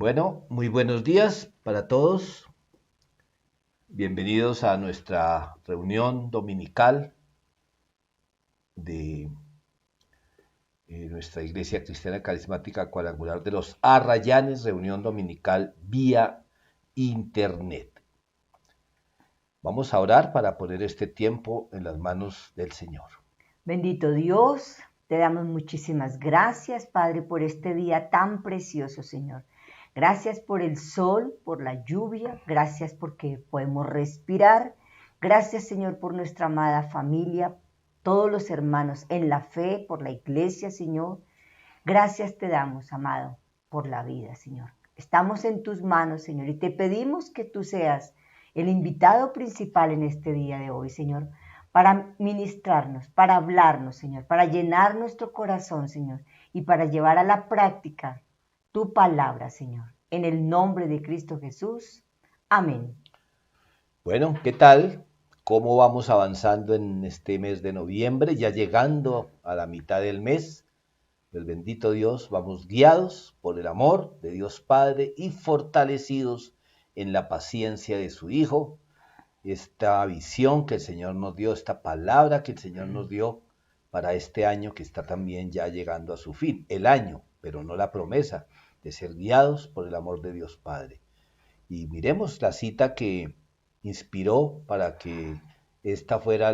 Bueno, muy buenos días para todos. Bienvenidos a nuestra reunión dominical de nuestra Iglesia Cristiana Carismática Cuadrangular de los Arrayanes, reunión dominical vía internet. Vamos a orar para poner este tiempo en las manos del Señor. Bendito Dios, te damos muchísimas gracias, Padre, por este día tan precioso, Señor. Gracias por el sol, por la lluvia, gracias porque podemos respirar. Gracias, Señor, por nuestra amada familia, todos los hermanos en la fe, por la iglesia, Señor. Gracias te damos, amado, por la vida, Señor. Estamos en tus manos, Señor, y te pedimos que tú seas el invitado principal en este día de hoy, Señor, para ministrarnos, para hablarnos, Señor, para llenar nuestro corazón, Señor, y para llevar a la práctica tu palabra, Señor. En el nombre de Cristo Jesús. Amén. Bueno, ¿qué tal? ¿Cómo vamos avanzando en este mes de noviembre? Ya llegando a la mitad del mes. Pues bendito Dios, vamos guiados por el amor de Dios Padre y fortalecidos en la paciencia de su Hijo. Esta visión que el Señor nos dio, esta palabra que el Señor nos dio para este año que está también ya llegando a su fin. El año, pero no la promesa de ser guiados por el amor de Dios Padre. Y miremos la cita que inspiró para que esta fuera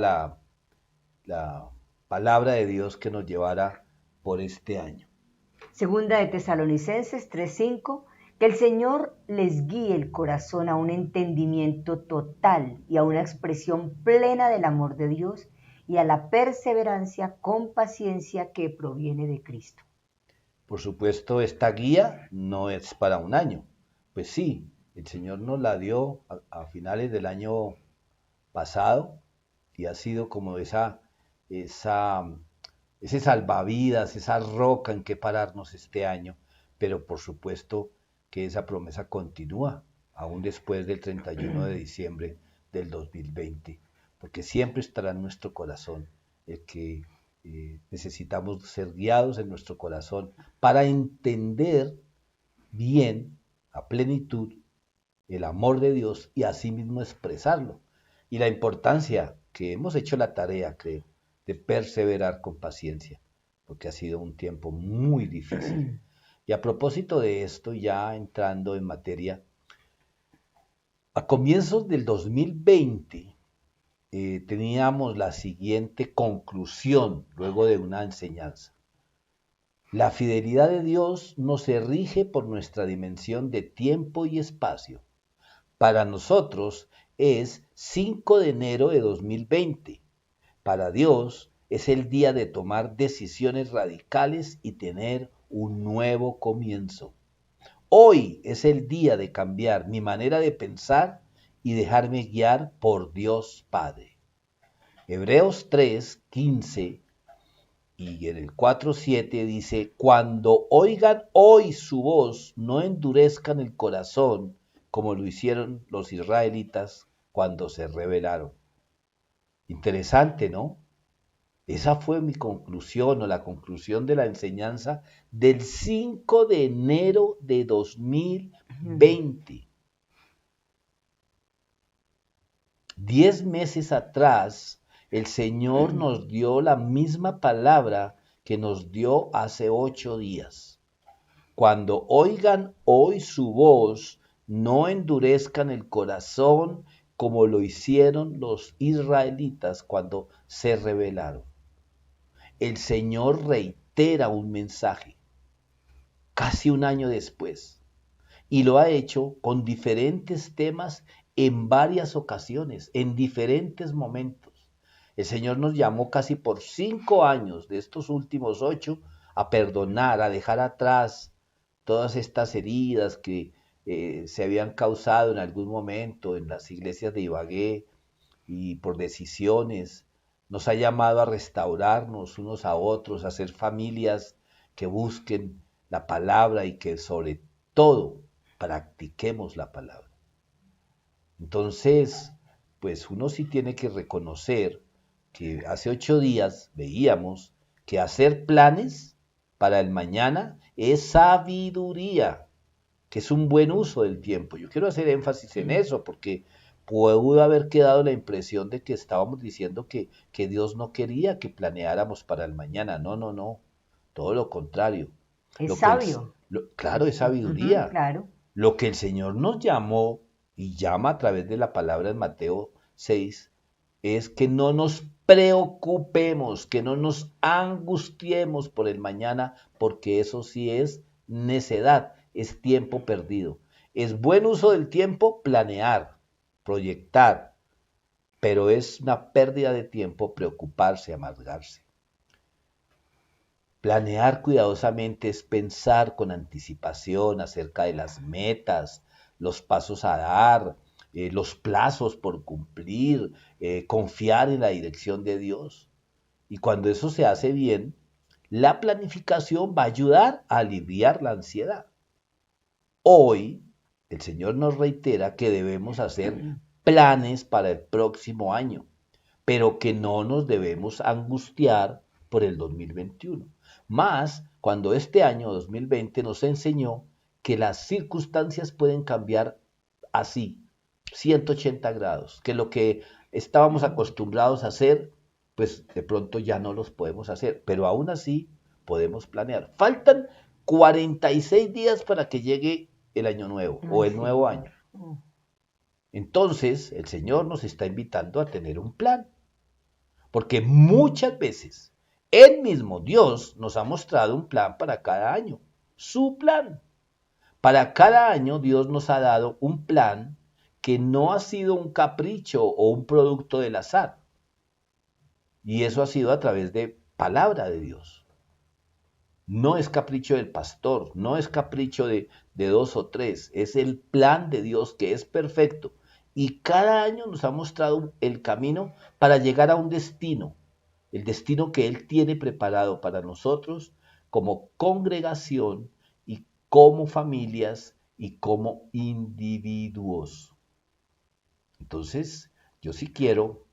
la palabra de Dios que nos llevara por este año. Segunda de Tesalonicenses 3:5, que el Señor les guíe el corazón a un entendimiento total y a una expresión plena del amor de Dios y a la perseverancia con paciencia que proviene de Cristo. Por supuesto, esta guía no es para un año. Pues sí, el Señor nos la dio a finales del año pasado y ha sido como ese salvavidas, esa roca en que pararnos este año, pero por supuesto que esa promesa continúa aún después del 31 de diciembre del 2020, porque siempre estará en nuestro corazón el que necesitamos ser guiados en nuestro corazón para entender bien, a plenitud, el amor de Dios y asimismo expresarlo. Y la importancia que hemos hecho la tarea, creo, de perseverar con paciencia, porque ha sido un tiempo muy difícil. Y a propósito de esto, ya entrando en materia, a comienzos del 2020 teníamos la siguiente conclusión luego de una enseñanza. La fidelidad de Dios no se rige por nuestra dimensión de tiempo y espacio. Para nosotros es 5 de enero de 2020. Para Dios es el día de tomar decisiones radicales y tener un nuevo comienzo. Hoy es el día de cambiar mi manera de pensar y dejarme guiar por Dios Padre. Hebreos 3:15 y en el 4:7 dice, cuando oigan hoy su voz, no endurezcan el corazón como lo hicieron los israelitas cuando se rebelaron. Interesante, ¿no? Esa fue mi conclusión o la conclusión de la enseñanza del 5 de enero de 2020. 10 meses atrás, el Señor nos dio la misma palabra que nos dio hace 8 días. Cuando oigan hoy su voz, no endurezcan el corazón como lo hicieron los israelitas cuando se rebelaron. El Señor reitera un mensaje casi un año después y lo ha hecho con diferentes temas en varias ocasiones, en diferentes momentos. El Señor nos llamó casi por 5 años de estos últimos 8 a perdonar, a dejar atrás todas estas heridas que se habían causado en algún momento en las iglesias de Ibagué y por decisiones. Nos ha llamado a restaurarnos unos a otros, a ser familias que busquen la palabra y que sobre todo practiquemos la palabra. Entonces, pues uno sí tiene que reconocer que hace 8 días veíamos que hacer planes para el mañana es sabiduría. que es un buen uso del tiempo. Yo quiero hacer énfasis en eso porque pudo haber quedado la impresión de que estábamos diciendo que Dios no quería que planeáramos para el mañana. No, no, no. Todo lo contrario. Es Lo que el, sabio. claro, es sabiduría. Claro. Lo que el Señor nos llamó y llama a través de la palabra en Mateo 6 es que no nos preocupemos, que no nos angustiemos por el mañana, porque eso sí es necedad, es tiempo perdido. Es buen uso del tiempo planear, proyectar, pero es una pérdida de tiempo preocuparse, amargarse. Planear cuidadosamente es pensar con anticipación acerca de las metas, los pasos a dar, los plazos por cumplir, confiar en la dirección de Dios. Y cuando eso se hace bien, la planificación va a ayudar a aliviar la ansiedad. Hoy, el Señor nos reitera que debemos hacer planes para el próximo año, pero que no nos debemos angustiar por el 2021. Más cuando este año 2020 nos enseñó que las circunstancias pueden cambiar así, 180 grados, que lo que estábamos acostumbrados a hacer, pues de pronto ya no los podemos hacer, pero aún así podemos planear. Faltan 46 días para que llegue el año nuevo o el nuevo año. Entonces, el Señor nos está invitando a tener un plan. Porque muchas veces Él mismo, Dios, nos ha mostrado un plan para cada año. Su plan. Para cada año Dios nos ha dado un plan que no ha sido un capricho o un producto del azar. Y eso ha sido a través de palabra de Dios. No es capricho del pastor, no es capricho de dos o tres, es el plan de Dios que es perfecto. Y cada año nos ha mostrado el camino para llegar a un destino, el destino que Él tiene preparado para nosotros como congregación y como familias y como individuos. Entonces, yo sí quiero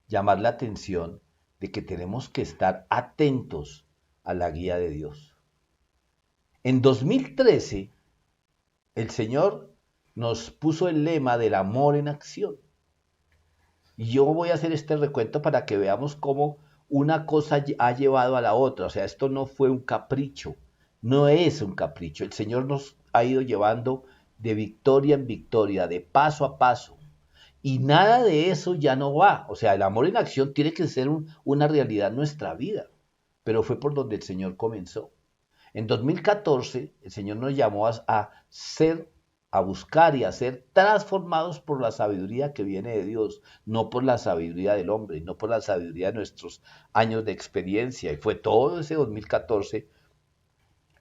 llamar la atención de que tenemos que estar atentos a la guía de Dios. En 2013, el Señor nos puso el lema del amor en acción. Y yo voy a hacer este recuento para que veamos cómo una cosa ha llevado a la otra. O sea, esto no fue un capricho, no es un capricho. El Señor nos ha ido llevando de victoria en victoria, de paso a paso. Y nada de eso ya no va. O sea, el amor en acción tiene que ser una realidad en nuestra vida. Pero fue por donde el Señor comenzó. En 2014, el Señor nos llamó a buscar y a ser transformados por la sabiduría que viene de Dios, no por la sabiduría del hombre, no por la sabiduría de nuestros años de experiencia. Y fue todo ese 2014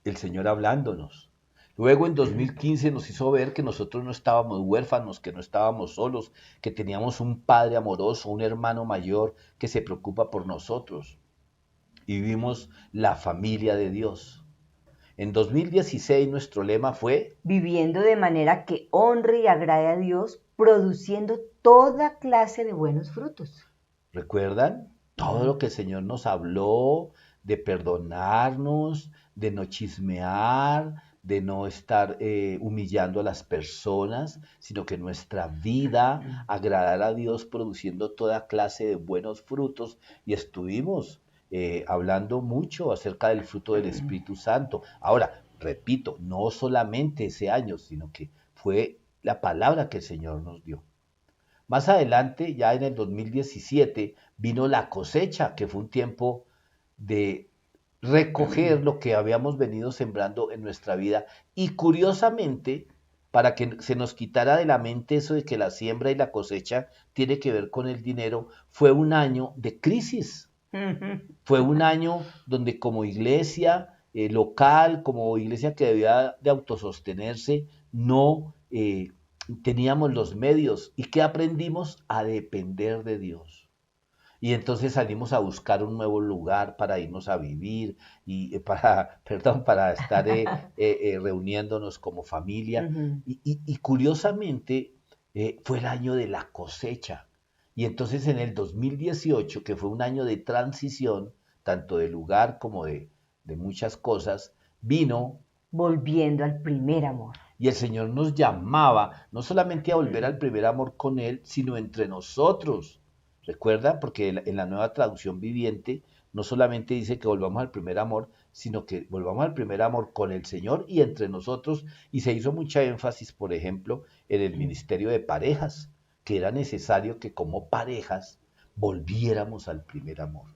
el Señor hablándonos. Luego en 2015 nos hizo ver que nosotros no estábamos huérfanos, que no estábamos solos, que teníamos un padre amoroso, un hermano mayor que se preocupa por nosotros. Y vimos la familia de Dios. En 2016 nuestro lema fue viviendo de manera que honre y agrade a Dios, produciendo toda clase de buenos frutos. ¿Recuerdan? Todo lo que el Señor nos habló de perdonarnos, de no chismear, de no estar humillando a las personas, sino que nuestra vida agradara a Dios produciendo toda clase de buenos frutos. Y estuvimos hablando mucho acerca del fruto del Espíritu Santo. Ahora, repito, no solamente ese año, sino que fue la palabra que el Señor nos dio. Más adelante, ya en el 2017, vino la cosecha, que fue un tiempo de recoger lo que habíamos venido sembrando en nuestra vida. Y curiosamente, para que se nos quitara de la mente eso de que la siembra y la cosecha tiene que ver con el dinero, fue un año de crisis. Fue un año donde como iglesia local, como iglesia que debía de autosostenerse, no teníamos los medios. ¿Y qué aprendimos? A depender de Dios. Y entonces salimos a buscar un nuevo lugar para irnos a vivir y para estar reuniéndonos como familia. Y curiosamente fue el año de la cosecha. Y entonces en el 2018, que fue un año de transición, tanto de lugar como de muchas cosas, vino volviendo al primer amor. y el Señor nos llamaba no solamente a volver al primer amor con Él, sino entre nosotros. Recuerda, porque en la nueva traducción viviente no solamente dice que volvamos al primer amor, sino que volvamos al primer amor con el Señor y entre nosotros. Y se hizo mucha énfasis, por ejemplo, en el ministerio de parejas, que era necesario que como parejas volviéramos al primer amor.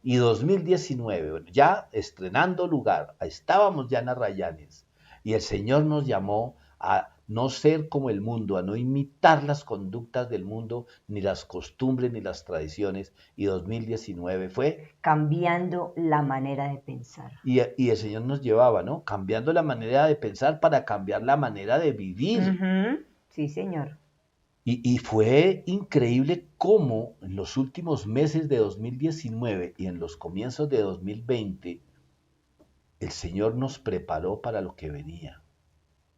Y 2019, bueno, ya estrenando lugar, estábamos ya en Arrayanes, y el Señor nos llamó a no ser como el mundo, a no imitar las conductas del mundo, ni las costumbres, ni las tradiciones, y 2019 fue, Cambiando la manera de pensar. y el Señor nos llevaba, ¿no? Cambiando la manera de pensar para cambiar la manera de vivir. Sí, Señor. Y fue increíble cómo en los últimos meses de 2019 y en los comienzos de 2020, el Señor nos preparó para lo que venía,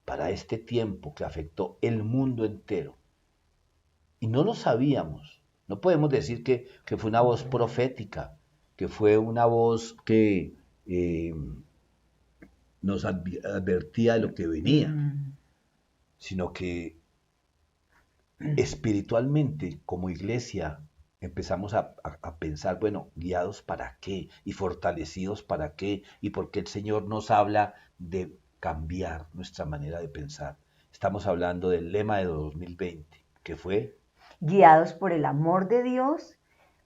para este tiempo que afectó el mundo entero. Y no lo sabíamos. No podemos decir que fue una voz profética, que fue una voz que nos advertía de lo que venía, sino que espiritualmente, como iglesia, empezamos a pensar, bueno, guiados para qué y fortalecidos para qué y por qué el Señor nos habla de cambiar nuestra manera de pensar. Estamos hablando del lema de 2020, que fue guiados por el amor de Dios,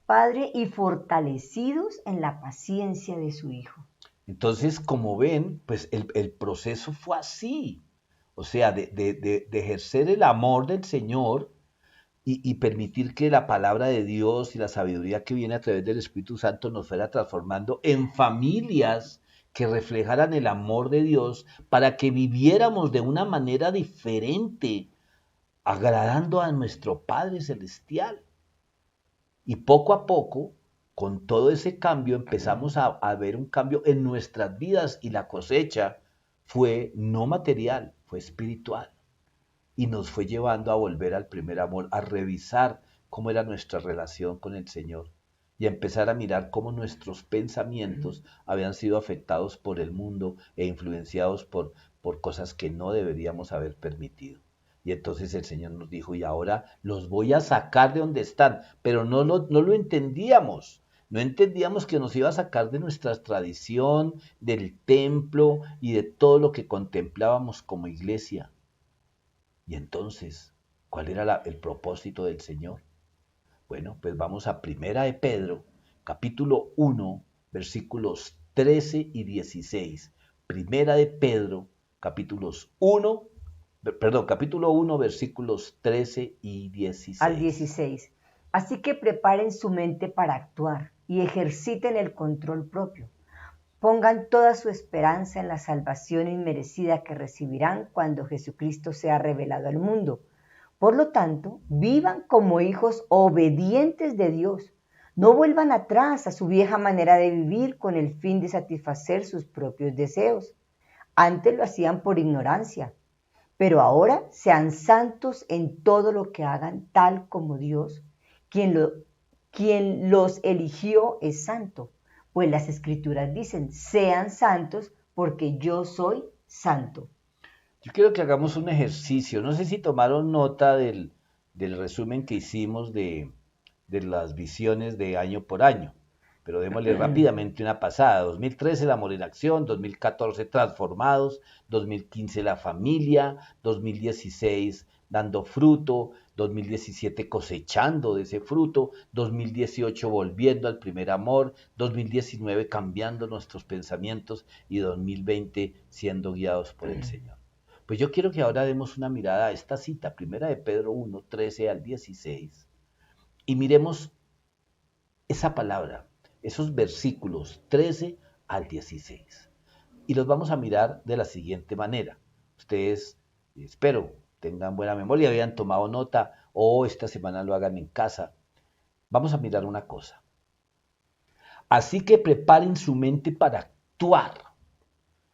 Padre, y fortalecidos en la paciencia de su Hijo. Entonces, como ven, pues el proceso fue así. O sea, de ejercer el amor del Señor y permitir que la palabra de Dios y la sabiduría que viene a través del Espíritu Santo nos fuera transformando en familias que reflejaran el amor de Dios para que viviéramos de una manera diferente, agradando a nuestro Padre Celestial. Y poco a poco, con todo ese cambio, empezamos a ver un cambio en nuestras vidas y la cosecha fue no material, fue espiritual. Y nos fue llevando a volver al primer amor, a revisar cómo era nuestra relación con el Señor y a empezar a mirar cómo nuestros pensamientos habían sido afectados por el mundo e influenciados por cosas que no deberíamos haber permitido. Y entonces el Señor nos dijo, y ahora los voy a sacar de donde están, pero no lo entendíamos. No entendíamos que nos iba a sacar de nuestra tradición, del templo y de todo lo que contemplábamos como iglesia. Y entonces, ¿cuál era el propósito del Señor? Bueno, pues vamos a Primera de Pedro, capítulo 1, versículos 13 y 16. Primera de Pedro, capítulo 1, versículos 13 y 16. Al 16. Así que preparen su mente para actuar y ejerciten el control propio. Pongan toda su esperanza en la salvación inmerecida que recibirán cuando Jesucristo sea revelado al mundo. Por lo tanto, vivan como hijos obedientes de Dios. No vuelvan atrás a su vieja manera de vivir con el fin de satisfacer sus propios deseos. Antes lo hacían por ignorancia, pero ahora sean santos en todo lo que hagan, tal como Dios, quien los eligió, es santo. Pues las Escrituras dicen, sean santos porque yo soy santo. Yo quiero que hagamos un ejercicio. No sé si tomaron nota del resumen que hicimos de las visiones de año por año, pero démosle rápidamente una pasada. 2013, el amor en acción, 2014, transformados, 2015, la familia, 2016, dando fruto, 2017, cosechando de ese fruto, 2018, volviendo al primer amor, 2019, cambiando nuestros pensamientos y 2020, siendo guiados por el Señor. Pues yo quiero que ahora demos una mirada a esta cita, Primera de Pedro 1, 13 al 16, y miremos esa palabra, esos versículos 13 al 16. Y los vamos a mirar de la siguiente manera. Ustedes, espero, tengan buena memoria, hayan tomado nota o esta semana lo hagan en casa. Vamos a mirar una cosa. Así que preparen su mente para actuar.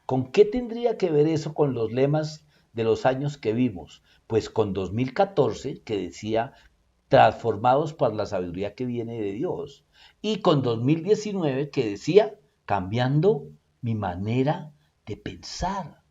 ¿Con qué tendría que ver eso con los lemas de los años que vimos? Pues con 2014, que decía transformados por la sabiduría que viene de Dios, y con 2019, que decía cambiando mi manera de pensar.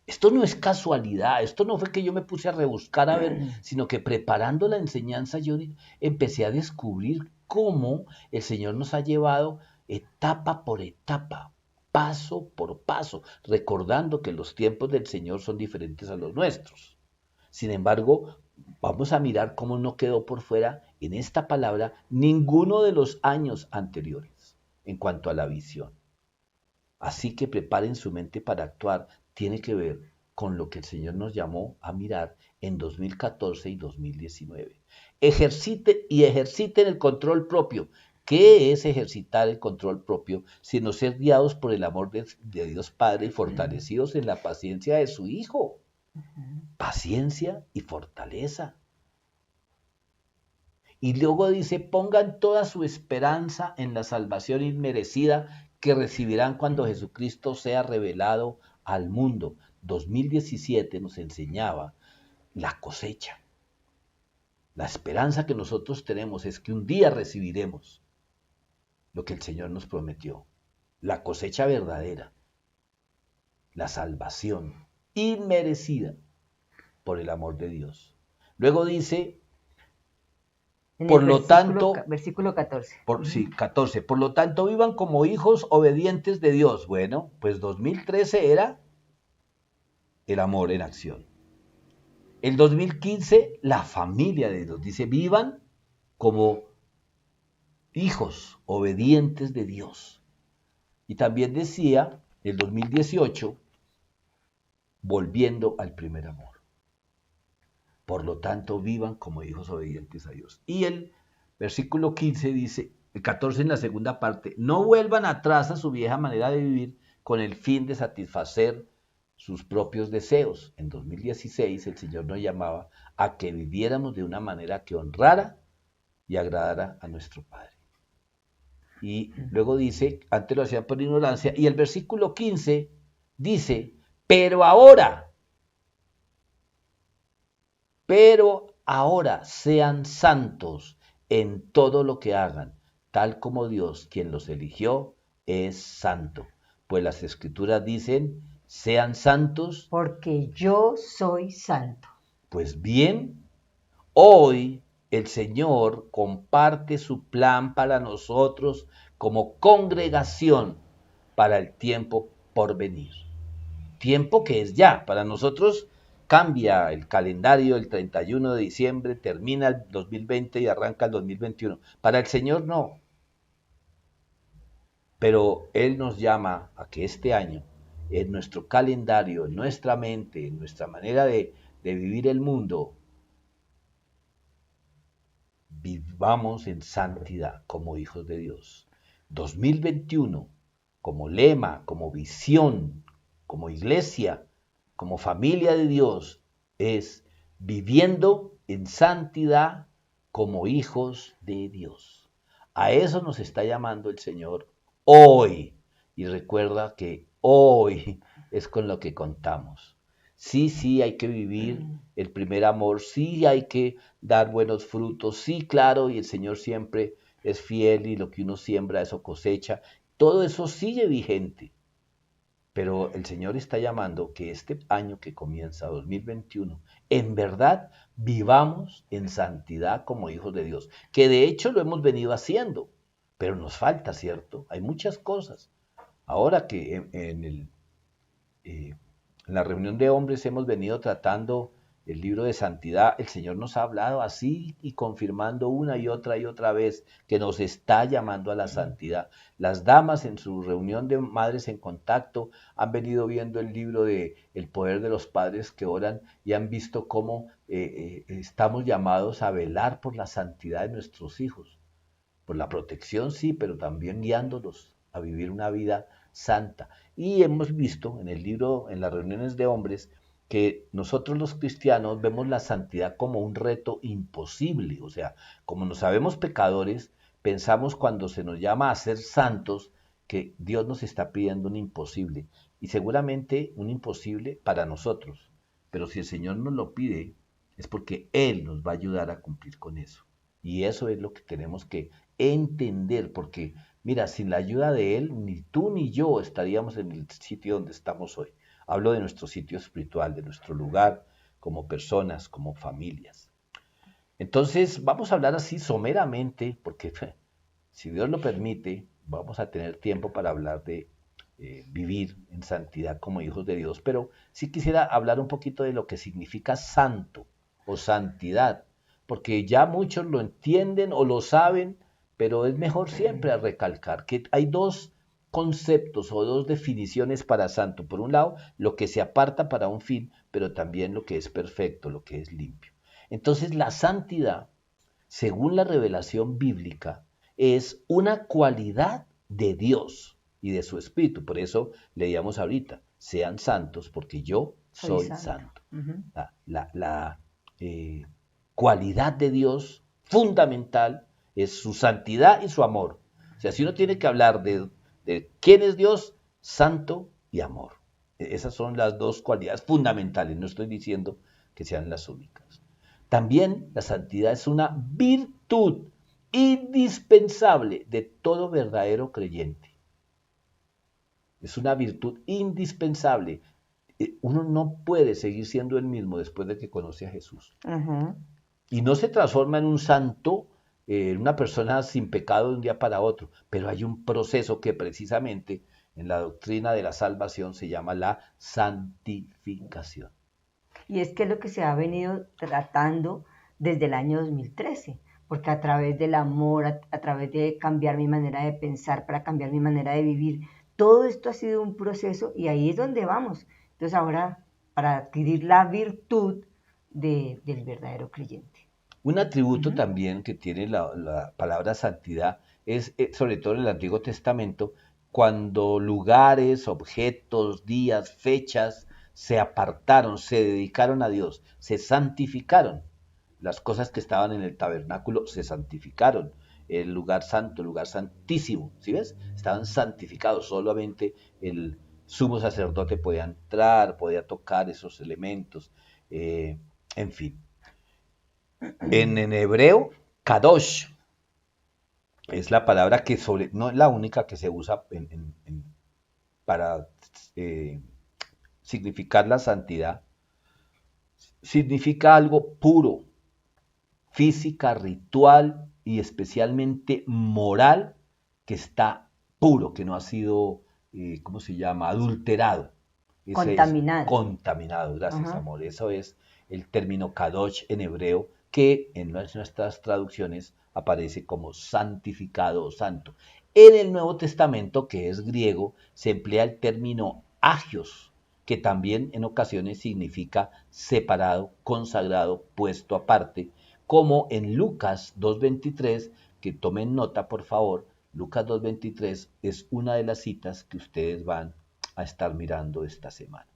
Esto no es casualidad, esto no fue que yo me puse a rebuscar a ver, sino que preparando la enseñanza yo empecé a descubrir cómo el Señor nos ha llevado etapa por etapa, paso por paso, recordando que los tiempos del Señor son diferentes a los nuestros. Sin embargo, vamos a mirar cómo no quedó por fuera en esta palabra ninguno de los años anteriores en cuanto a la visión. Así que preparen su mente para actuar. Tiene que ver con lo que el Señor nos llamó a mirar en 2014 y 2019. Ejerciten el control propio. ¿Qué es ejercitar el control propio? Sino ser guiados por el amor de Dios Padre y fortalecidos en la paciencia de su Hijo. Paciencia y fortaleza. Y luego dice, pongan toda su esperanza en la salvación inmerecida que recibirán cuando Jesucristo sea revelado al mundo. 2017 nos enseñaba la cosecha. La esperanza que nosotros tenemos es que un día recibiremos lo que el Señor nos prometió. La cosecha verdadera, la salvación inmerecida por el amor de Dios. Luego dice, por lo tanto, versículo 14. 14. Por lo tanto, vivan como hijos obedientes de Dios. Bueno, pues 2013 era el amor en acción. El 2015, la familia de Dios. Dice, vivan como hijos obedientes de Dios. Y también decía, el 2018, volviendo al primer amor. Por lo tanto, vivan como hijos obedientes a Dios. Y el versículo 15 dice, el 14 en la segunda parte, no vuelvan atrás a su vieja manera de vivir con el fin de satisfacer sus propios deseos. En 2016 el Señor nos llamaba a que viviéramos de una manera que honrara y agradara a nuestro Padre. Y luego dice, antes lo hacían por ignorancia, y el versículo 15 dice, pero ahora sean santos en todo lo que hagan, tal como Dios, quien los eligió, es santo. Pues las Escrituras dicen, sean santos. Porque yo soy santo. Pues bien, hoy el Señor comparte su plan para nosotros como congregación para el tiempo por venir. Tiempo que es ya, para nosotros cambia el calendario el 31 de diciembre, termina el 2020 y arranca el 2021. Para el Señor no. Pero Él nos llama a que este año, en nuestro calendario, en nuestra mente, en nuestra manera de vivir el mundo, vivamos en santidad como hijos de Dios. 2021, como lema, como visión, como iglesia, como familia de Dios, es viviendo en santidad como hijos de Dios. A eso nos está llamando el Señor hoy. Y recuerda que hoy es con lo que contamos. Sí, hay que vivir el primer amor, sí hay que dar buenos frutos, sí, claro, y el Señor siempre es fiel y lo que uno siembra, eso cosecha. Todo eso sigue vigente. Pero el Señor está llamando que este año que comienza, 2021, en verdad vivamos en santidad como hijos de Dios, que de hecho lo hemos venido haciendo, pero nos falta, ¿cierto? Hay muchas cosas. Ahora que en la reunión de hombres hemos venido tratando el libro de santidad, el Señor nos ha hablado así y confirmando una y otra vez que nos está llamando a la santidad. Las damas en su reunión de madres en contacto han venido viendo el libro de El poder de los padres que oran y han visto cómo estamos llamados a velar por la santidad de nuestros hijos. Por la protección sí, pero también guiándolos a vivir una vida santa. Y hemos visto en el libro, en las reuniones de hombres, que nosotros los cristianos vemos la santidad como un reto imposible. O sea, como nos sabemos pecadores, pensamos cuando se nos llama a ser santos que Dios nos está pidiendo un imposible. Y seguramente un imposible para nosotros. Pero si el Señor nos lo pide, es porque Él nos va a ayudar a cumplir con eso. Y eso es lo que tenemos que entender, porque Mira, sin la ayuda de Él, ni tú ni yo estaríamos en el sitio donde estamos hoy. Hablo de nuestro sitio espiritual, de nuestro lugar como personas, como familias. Entonces, vamos a hablar así someramente, porque si Dios lo permite, vamos a tener tiempo para hablar de vivir en santidad como hijos de Dios, pero sí quisiera hablar un poquito de lo que significa santo o santidad, porque ya muchos lo entienden o lo saben, pero es mejor siempre recalcar que hay dos conceptos o dos definiciones para santo. Por un lado, lo que se aparta para un fin, pero también lo que es perfecto, lo que es limpio. Entonces, la santidad, según la revelación bíblica, es una cualidad de Dios y de su Espíritu. Por eso leíamos ahorita, sean santos porque yo soy santo. La cualidad de Dios fundamental es su santidad y su amor. O sea, si uno tiene que hablar de quién es Dios, santo y amor. Esas son las dos cualidades fundamentales. No estoy diciendo que sean las únicas. También la santidad es una virtud indispensable de todo verdadero creyente. Es una virtud indispensable. Uno no puede seguir siendo el mismo después de que conoce a Jesús. Y no se transforma en un santo, en una persona sin pecado de un día para otro, pero hay un proceso que precisamente en la doctrina de la salvación se llama la santificación. Y es que es lo que se ha venido tratando desde el año 2013, porque a través del amor, a través de cambiar mi manera de pensar, para cambiar mi manera de vivir, todo esto ha sido un proceso y ahí es donde vamos. Entonces ahora, para adquirir la virtud del verdadero creyente. Un atributo también que tiene la palabra santidad es, sobre todo en el Antiguo Testamento, cuando lugares, objetos, días, fechas se apartaron, se dedicaron a Dios, se santificaron. Las cosas que estaban en el tabernáculo se santificaron. El lugar santo, el lugar santísimo, ¿sí ves? Estaban santificados. Solamente el sumo sacerdote podía entrar, podía tocar esos elementos, en fin. En hebreo, kadosh es la palabra que no es la única que se usa para significar la santidad. Significa algo puro, física, ritual y especialmente moral, que está puro, que no ha sido, ¿cómo se llama?, adulterado. Contaminado. Contaminado, gracias, amor. Eso es el término kadosh en hebreo, que en nuestras traducciones aparece como santificado o santo. En el Nuevo Testamento, que es griego, se emplea el término agios, que también en ocasiones significa separado, consagrado, puesto aparte, como en Lucas 2.23, que tomen nota por favor. Lucas 2.23 es una de las citas que ustedes van a estar mirando esta semana.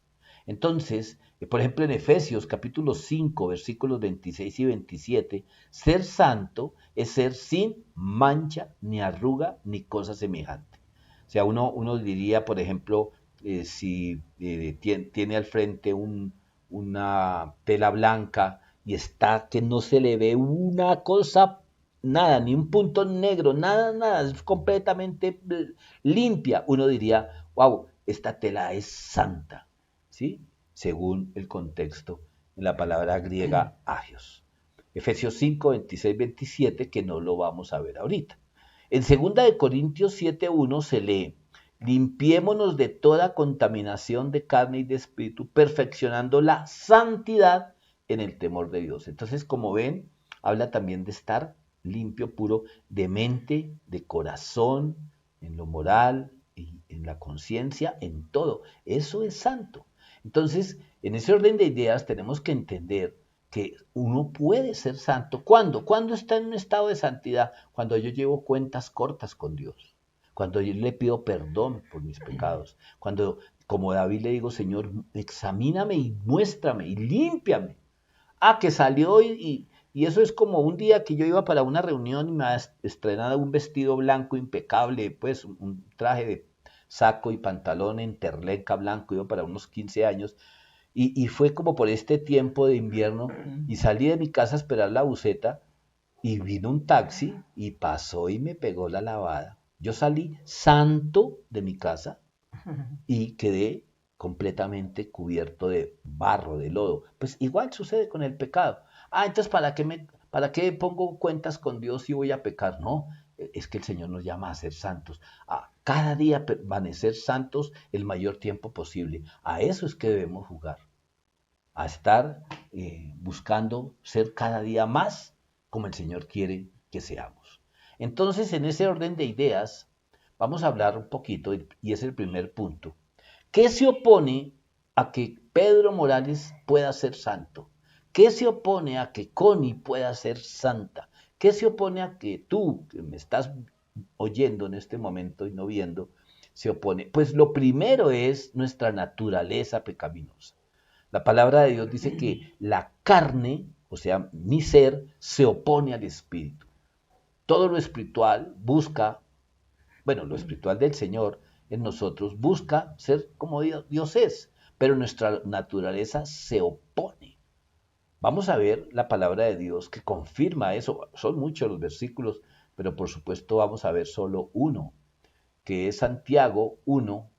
Entonces, por ejemplo, en Efesios capítulo 5, versículos 26 y 27, ser santo es ser sin mancha, ni arruga, ni cosa semejante. O sea, uno diría, por ejemplo, si tiene al frente una tela blanca y está que no se le ve una cosa, nada, ni un punto negro, nada, es completamente limpia. Uno diría, wow, esta tela es santa, ¿sí? Según el contexto en la palabra griega agios. Efesios 5, 26, 27, que no lo vamos a ver ahorita. En 2 Corintios 7:1 se lee, limpiémonos de toda contaminación de carne y de espíritu, perfeccionando la santidad en el temor de Dios. Entonces, como ven, habla también de estar limpio, puro, de mente, de corazón, en lo moral y en la conciencia, en todo. Eso es santo. Entonces, en ese orden de ideas tenemos que entender que uno puede ser santo. ¿Cuándo? ¿Cuándo está en un estado de santidad? Cuando yo llevo cuentas cortas con Dios. Cuando yo le pido perdón por mis pecados. Cuando, como David, le digo, Señor, examíname y muéstrame y límpiame. Que salió y eso es como un día que yo iba para una reunión y me había estrenado un vestido blanco impecable, pues un traje de saco y pantalón en terleca blanco, iba para unos 15 años, y fue como por este tiempo de invierno, y salí de mi casa a esperar la buseta, y vino un taxi, y pasó y me pegó la lavada. Yo salí santo de mi casa y quedé completamente cubierto de barro, de lodo. Pues igual sucede con el pecado. Entonces ¿para qué pongo cuentas con Dios si voy a pecar? No, es que el Señor nos llama a ser santos, a cada día permanecer santos el mayor tiempo posible. A eso es que debemos jugar, a estar buscando ser cada día más como el Señor quiere que seamos. Entonces, en ese orden de ideas, vamos a hablar un poquito, y es el primer punto. ¿Qué se opone a que Pedro Morales pueda ser santo? ¿Qué se opone a que Connie pueda ser santa? ¿Qué se opone a que tú, que me estás oyendo en este momento y no viendo, se opone? Pues lo primero es nuestra naturaleza pecaminosa. La palabra de Dios dice que la carne, o sea, mi ser, se opone al espíritu. Todo lo espiritual busca, bueno, lo espiritual del Señor en nosotros busca ser como Dios es, pero nuestra naturaleza se opone. Vamos a ver la palabra de Dios que confirma eso. Son muchos los versículos, pero por supuesto vamos a ver solo uno, que es Santiago 1,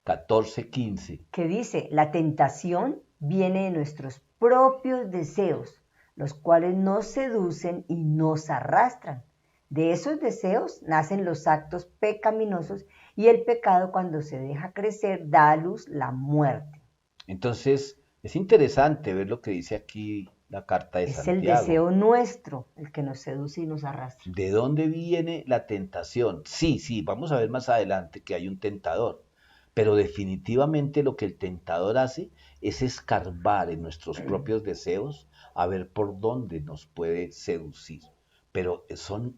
14, 15. Que dice, la tentación viene de nuestros propios deseos, los cuales nos seducen y nos arrastran. De esos deseos nacen los actos pecaminosos y el pecado, cuando se deja crecer, da a luz la muerte. Entonces, es interesante ver lo que dice aquí la carta de Es el Santiago. deseo nuestro el que nos seduce y nos arrastra. ¿De dónde viene la tentación? Sí, vamos a ver más adelante que hay un tentador, pero definitivamente lo que el tentador hace es escarbar en nuestros propios deseos a ver por dónde nos puede seducir. Pero son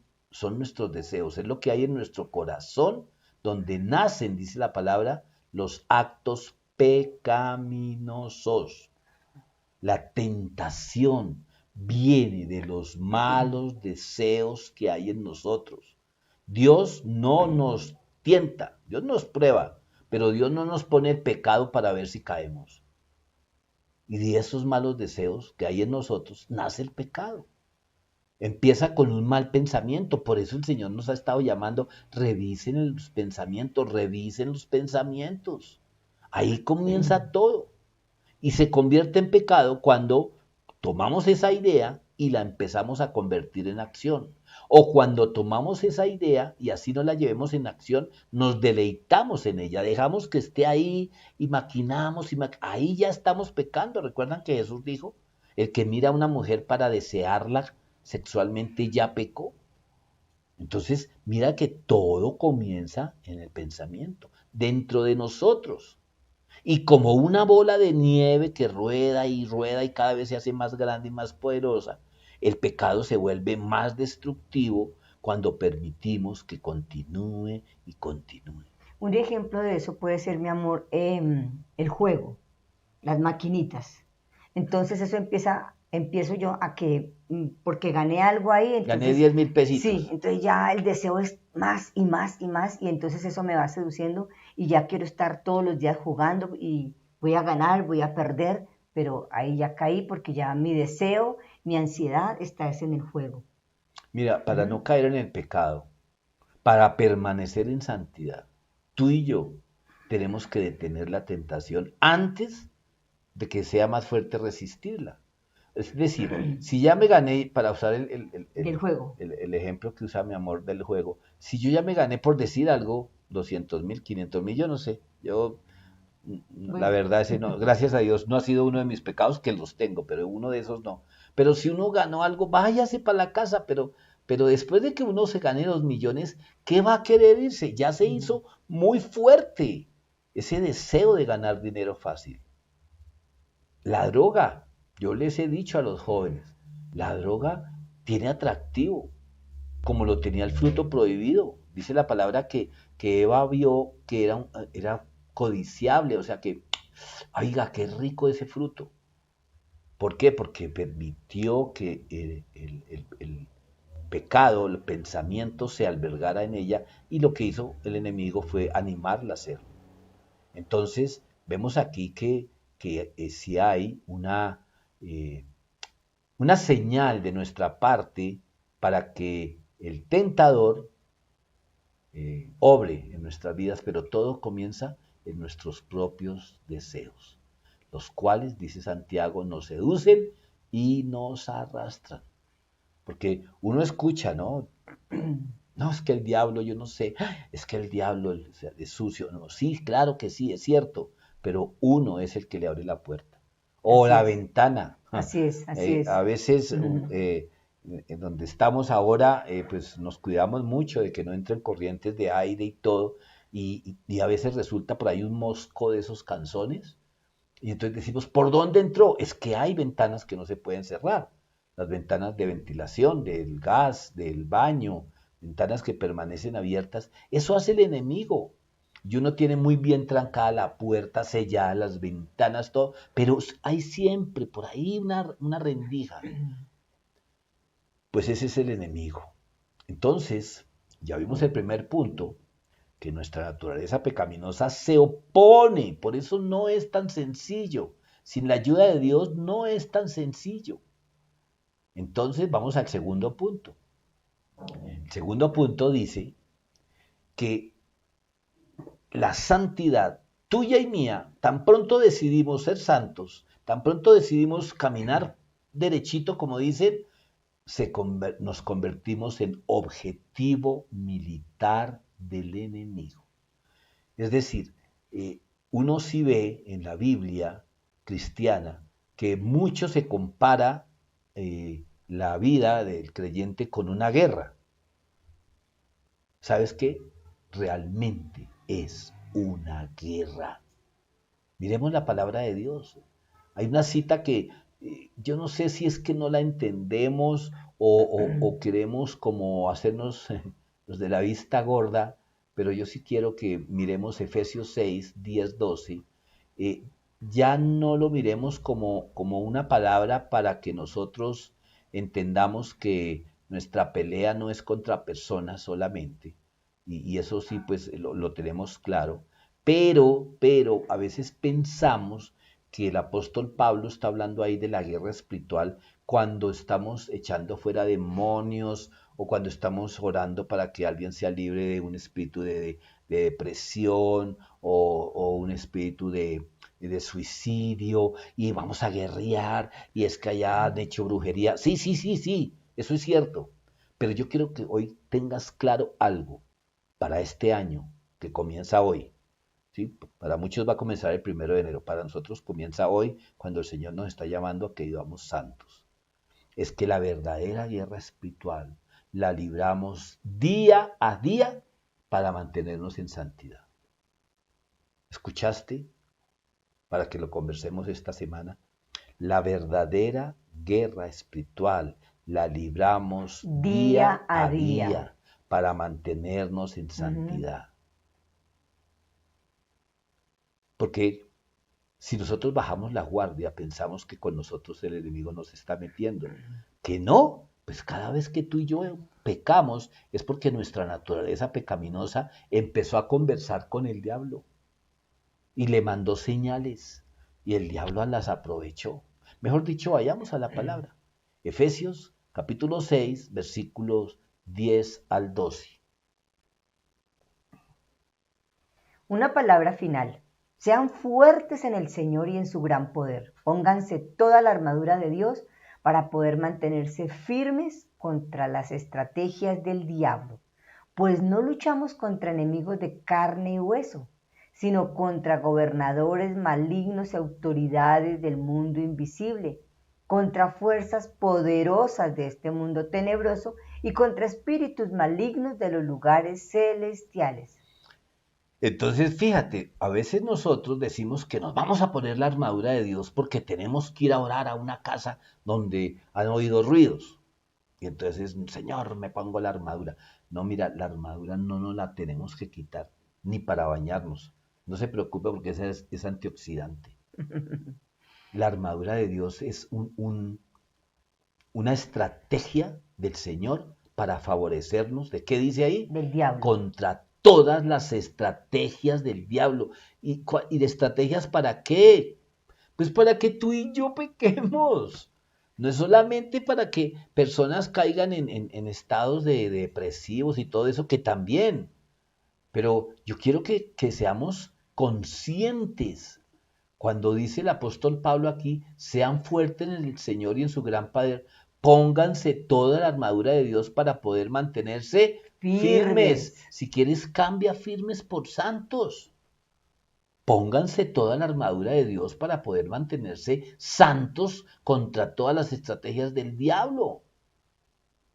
nuestros deseos, es lo que hay en nuestro corazón, donde nacen, dice la palabra, los actos pecaminosos. La tentación viene de los malos deseos que hay en nosotros. Dios no nos tienta, Dios nos prueba, pero Dios no nos pone el pecado para ver si caemos. Y de esos malos deseos que hay en nosotros nace el pecado. Empieza con un mal pensamiento, por eso el Señor nos ha estado llamando, revisen los pensamientos, revisen los pensamientos. Ahí comienza todo. Y se convierte en pecado cuando tomamos esa idea y la empezamos a convertir en acción. O cuando tomamos esa idea y así no la llevemos en acción, nos deleitamos en ella, dejamos que esté ahí y maquinamos, ahí ya estamos pecando. ¿Recuerdan que Jesús dijo, el que mira a una mujer para desearla sexualmente ya pecó? Entonces, mira que todo comienza en el pensamiento, dentro de nosotros. Y como una bola de nieve que rueda y cada vez se hace más grande y más poderosa, el pecado se vuelve más destructivo cuando permitimos que continúe y continúe. Un ejemplo de eso puede ser, mi amor, el juego, las maquinitas. Entonces eso empiezo yo a que, porque gané algo ahí, entonces... Gané 10,000 pesitos. Sí, entonces ya el deseo es más y más y más, y entonces eso me va seduciendo y ya quiero estar todos los días jugando y voy a ganar, voy a perder, pero ahí ya caí porque ya mi deseo, mi ansiedad está en el juego. Mira, para no caer en el pecado, para permanecer en santidad, tú y yo tenemos que detener la tentación antes de que sea más fuerte resistirla. Es decir, si ya me gané, para usar Del juego. el ejemplo que usa mi amor del juego, si yo ya me gané por decir algo, 200,000, 500,000, yo no sé, Bueno. la verdad, ese no, gracias a Dios, no ha sido uno de mis pecados, que los tengo, pero uno de esos no. Pero si uno ganó algo, váyase para la casa, pero después de que uno se gane los millones, ¿qué va a querer irse? Ya se hizo muy fuerte ese deseo de ganar dinero fácil. La droga, yo les he dicho a los jóvenes, la droga tiene atractivo, como lo tenía el fruto prohibido. Dice la palabra que Eva vio que era codiciable, o sea que, oiga, qué rico ese fruto. ¿Por qué? Porque permitió que el pecado, el pensamiento se albergara en ella, y lo que hizo el enemigo fue animarla a hacerlo. Entonces, vemos aquí que si hay una señal de nuestra parte para que el tentador obre en nuestras vidas, pero todo comienza en nuestros propios deseos, los cuales, dice Santiago, nos seducen y nos arrastran. Porque uno escucha, ¿no? No, es que el diablo, yo no sé, es que el diablo es sucio. No, sí, claro que sí, es cierto, pero uno es el que le abre la puerta. O Así la es, ventana. así es, así A es. veces, Ujú. en donde estamos ahora, pues nos cuidamos mucho de que no entren corrientes de aire y todo, y a veces resulta por ahí un mosco de esos canzones, y entonces decimos, ¿por dónde entró? Es que hay ventanas que no se pueden cerrar. Las ventanas de ventilación, del gas, del baño, ventanas que permanecen abiertas. Eso hace el enemigo. Y uno tiene muy bien trancada la puerta, sellada, las ventanas, todo, pero hay siempre por ahí una rendija. Pues ese es el enemigo. Entonces, ya vimos el primer punto, que nuestra naturaleza pecaminosa se opone, por eso no es tan sencillo. Sin la ayuda de Dios no es tan sencillo. Entonces vamos al segundo punto. El segundo punto dice que la santidad tuya y mía, tan pronto decidimos ser santos, tan pronto decidimos caminar derechito, como dicen, nos convertimos en objetivo militar del enemigo. Es decir, uno sí ve en la Biblia cristiana que mucho se compara la vida del creyente con una guerra. ¿Sabes qué? Realmente es una guerra. Miremos la palabra de Dios. Hay una cita que yo no sé si es que no la entendemos o queremos como hacernos los de la vista gorda, pero yo sí quiero que miremos Efesios 6, 10, 12. eh, ya no lo miremos como una palabra para que nosotros entendamos que nuestra pelea no es contra personas solamente, y eso sí, pues lo tenemos claro, pero a veces pensamos que el apóstol Pablo está hablando ahí de la guerra espiritual cuando estamos echando fuera demonios o cuando estamos orando para que alguien sea libre de un espíritu de depresión o un espíritu de suicidio y vamos a guerrear y es que allá han hecho brujería. Sí, sí, sí, sí, eso es cierto. Pero yo quiero que hoy tengas claro algo para este año que comienza hoy. ¿Sí? Para muchos va a comenzar el 1 de enero, para nosotros comienza hoy cuando el Señor nos está llamando a que vivamos santos. Es que la verdadera guerra espiritual la libramos día a día para mantenernos en santidad. ¿Escuchaste? Para que lo conversemos esta semana. La verdadera guerra espiritual la libramos Día día a a día. día para mantenernos en Ujú. santidad. Porque si nosotros bajamos la guardia, pensamos que con nosotros el enemigo nos está metiendo. Que no, pues cada vez que tú y yo pecamos es porque nuestra naturaleza pecaminosa empezó a conversar con el diablo y le mandó señales y el diablo las aprovechó. Mejor dicho, vayamos a la palabra. Efesios capítulo 6, versículos 10 al 12. Una palabra final. Sean fuertes en el Señor y en su gran poder. Pónganse toda la armadura de Dios para poder mantenerse firmes contra las estrategias del diablo. Pues no luchamos contra enemigos de carne y hueso, sino contra gobernadores malignos y autoridades del mundo invisible, contra fuerzas poderosas de este mundo tenebroso y contra espíritus malignos de los lugares celestiales. Entonces, fíjate, a veces nosotros decimos que nos vamos a poner la armadura de Dios porque tenemos que ir a orar a una casa donde han oído ruidos. Y entonces, Señor, me pongo la armadura. No, mira, la armadura no nos la tenemos que quitar, ni para bañarnos. No se preocupe porque esa es antioxidante. La armadura de Dios es una estrategia del Señor para favorecernos. ¿De qué dice ahí? Del diablo. Contra todas las estrategias del diablo. ¿Y de estrategias para qué? Pues para que tú y yo pequemos. No es solamente para que personas caigan en estados de depresivos y todo eso, que también. Pero yo quiero que seamos conscientes. Cuando dice el apóstol Pablo aquí, sean fuertes en el Señor y en su gran poder, pónganse toda la armadura de Dios para poder mantenerse firmes. Firmes. Si quieres, cambia firmes por santos. Pónganse toda la armadura de Dios para poder mantenerse santos contra todas las estrategias del diablo.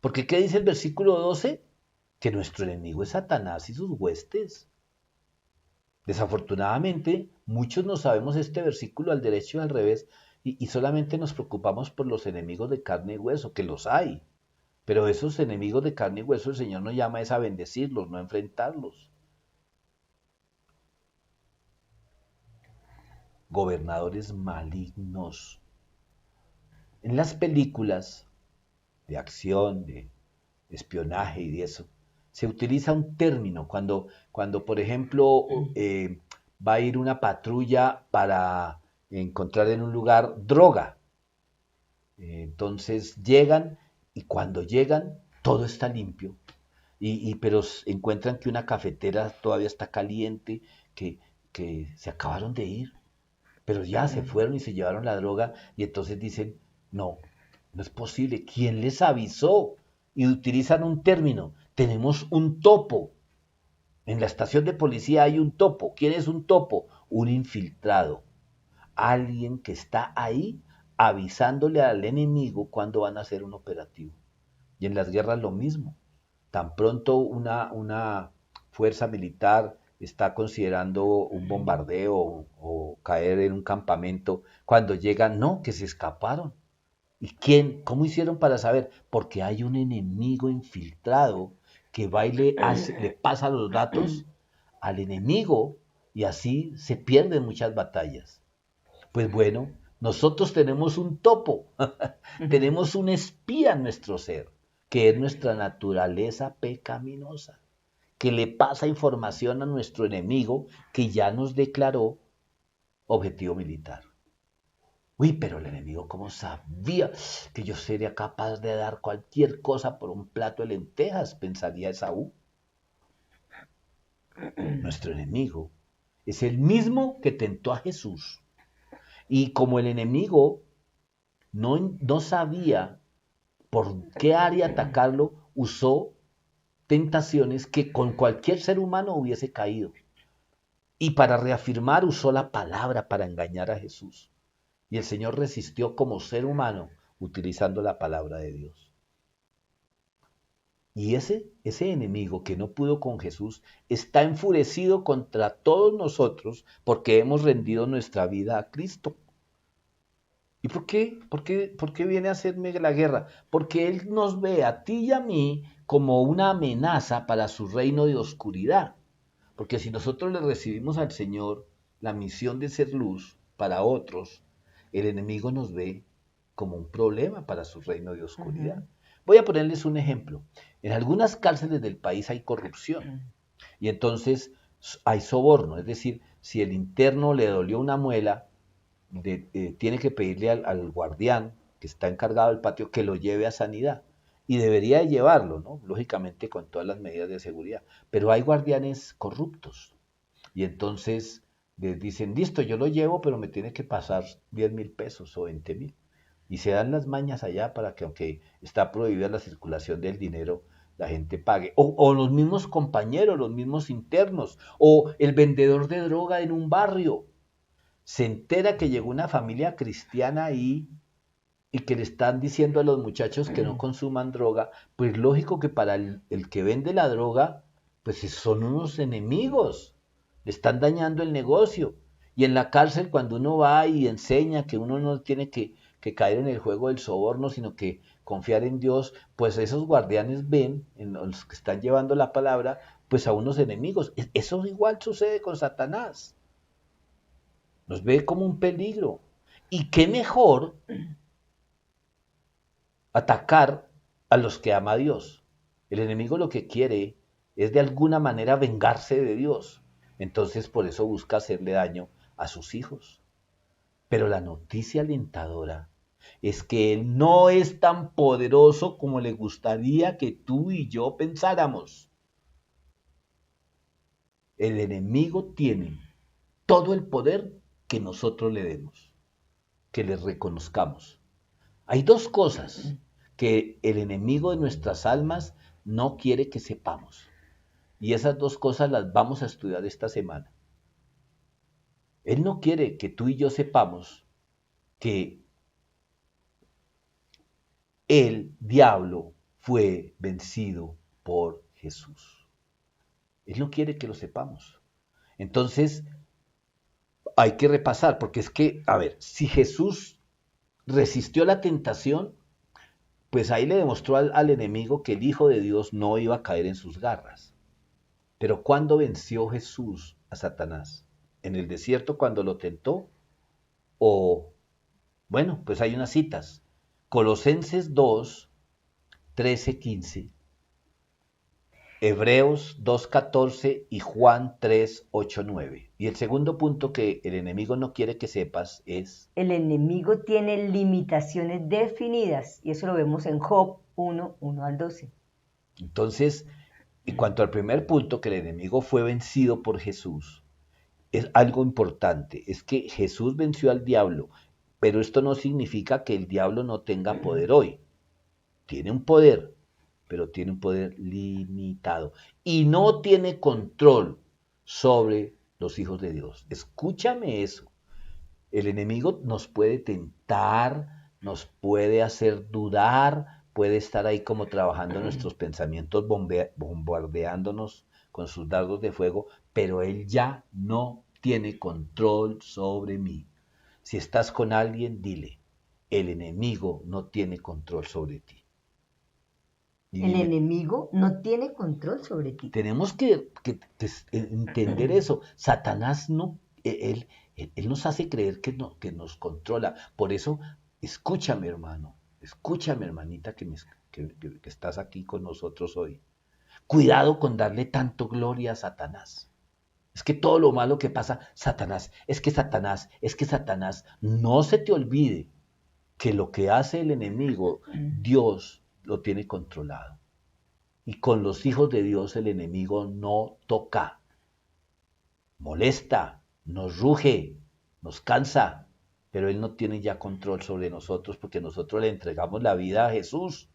Porque ¿qué dice el versículo 12? Que nuestro enemigo es Satanás y sus huestes. Desafortunadamente, muchos no sabemos este versículo al derecho y al revés y solamente nos preocupamos por los enemigos de carne y hueso, que los hay. Pero esos enemigos de carne y hueso el Señor nos llama es a bendecirlos, no a enfrentarlos. Gobernadores malignos. En las películas de acción, de espionaje y de eso, se utiliza un término cuando por ejemplo, va a ir una patrulla para encontrar en un lugar droga. Entonces llegan y cuando llegan todo está limpio, pero encuentran que una cafetera todavía está caliente, que se acabaron de ir, pero ya se fueron y se llevaron la droga y entonces dicen, no, no es posible, ¿quién les avisó? Y utilizan un término, tenemos un topo. En la estación de policía hay un topo. ¿Quién es un topo? Un infiltrado. Alguien que está ahí avisándole al enemigo cuando van a hacer un operativo. Y en las guerras lo mismo. Tan pronto una fuerza militar está considerando un bombardeo o caer en un campamento, cuando llegan, no, que se escaparon. ¿Y quién? ¿Cómo hicieron para saber? Porque hay un enemigo infiltrado que va y le pasa los datos al enemigo y así se pierden muchas batallas. Pues bueno, nosotros tenemos un topo, tenemos un espía en nuestro ser, que es nuestra naturaleza pecaminosa, que le pasa información a nuestro enemigo que ya nos declaró objetivo militar. Uy, pero el enemigo, ¿cómo sabía que yo sería capaz de dar cualquier cosa por un plato de lentejas? Pensaría Esaú. Nuestro enemigo es el mismo que tentó a Jesús. Y como el enemigo no sabía por qué área atacarlo, usó tentaciones que con cualquier ser humano hubiese caído. Y para reafirmar usó la palabra para engañar a Jesús. Y el Señor resistió como ser humano utilizando la palabra de Dios. Y ese enemigo que no pudo con Jesús está enfurecido contra todos nosotros porque hemos rendido nuestra vida a Cristo. ¿Y por qué? ¿Por qué viene a hacerme la guerra? Porque Él nos ve a ti y a mí como una amenaza para su reino de oscuridad. Porque si nosotros le recibimos al Señor la misión de ser luz para otros, el enemigo nos ve como un problema para su reino de oscuridad. Voy a ponerles un ejemplo. En algunas cárceles del país hay corrupción y entonces hay soborno. Es decir, si el interno le dolió una muela, tiene que pedirle al guardián que está encargado del patio que lo lleve a sanidad. Y debería de llevarlo, ¿no? Lógicamente con todas las medidas de seguridad. Pero hay guardianes corruptos. Y entonces les dicen, listo, yo lo llevo, pero me tiene que pasar 10.000 pesos o 20.000. Y se dan las mañas allá para que, aunque está prohibida la circulación del dinero, la gente pague. O los mismos compañeros, los mismos internos, o el vendedor de droga en un barrio. Se entera que llegó una familia cristiana ahí y que le están diciendo a los muchachos que no consuman droga, pues lógico que para el que vende la droga, pues son unos enemigos, le están dañando el negocio. Y en la cárcel cuando uno va y enseña que uno no tiene que caer en el juego del soborno, sino que confiar en Dios, pues esos guardianes ven, en los que están llevando la palabra, pues a unos enemigos. Eso igual sucede con Satanás. Nos ve como un peligro. Y qué mejor atacar a los que ama a Dios. El enemigo lo que quiere es de alguna manera vengarse de Dios. Entonces por eso busca hacerle daño a sus hijos. Pero la noticia alentadora es que Él no es tan poderoso como le gustaría que tú y yo pensáramos. El enemigo tiene todo el poder que nosotros le demos, que le reconozcamos. Hay dos cosas que el enemigo de nuestras almas no quiere que sepamos. Y esas dos cosas las vamos a estudiar esta semana. Él no quiere que tú y yo sepamos que el diablo fue vencido por Jesús. Él no quiere que lo sepamos. Entonces, hay que repasar, porque es que, a ver, si Jesús resistió la tentación, pues ahí le demostró al enemigo que el Hijo de Dios no iba a caer en sus garras. Pero ¿cuándo venció Jesús a Satanás? ¿En el desierto cuando lo tentó? O, bueno, pues hay unas citas. Colosenses 2, 13, 15. Hebreos 2:14 y Juan 3:8-9. Y el segundo punto que el enemigo no quiere que sepas es... El enemigo tiene limitaciones definidas y eso lo vemos en Job 1:1-12. Entonces, en cuanto al primer punto, que el enemigo fue vencido por Jesús, es algo importante, es que Jesús venció al diablo, pero esto no significa que el diablo no tenga poder hoy. Tiene un poder, pero tiene un poder limitado y no tiene control sobre los hijos de Dios. Escúchame eso. El enemigo nos puede tentar, nos puede hacer dudar, puede estar ahí como trabajando nuestros pensamientos, bombardeándonos con sus dardos de fuego, pero él ya no tiene control sobre mí. Si estás con alguien, dile, el enemigo no tiene control sobre ti. El enemigo no tiene control sobre ti. Tenemos que entender eso. Satanás no, él nos hace creer que nos controla. Por eso, escúchame, hermano, escúchame, hermanita, que estás aquí con nosotros hoy. Cuidado con darle tanto gloria a Satanás. Es que todo lo malo que pasa, Satanás, es que Satanás, es que Satanás. No se te olvide que lo que hace el enemigo, Dios lo tiene controlado. Y con los hijos de Dios el enemigo no toca, molesta, nos ruge, nos cansa, pero él no tiene ya control sobre nosotros porque nosotros le entregamos la vida a Jesús.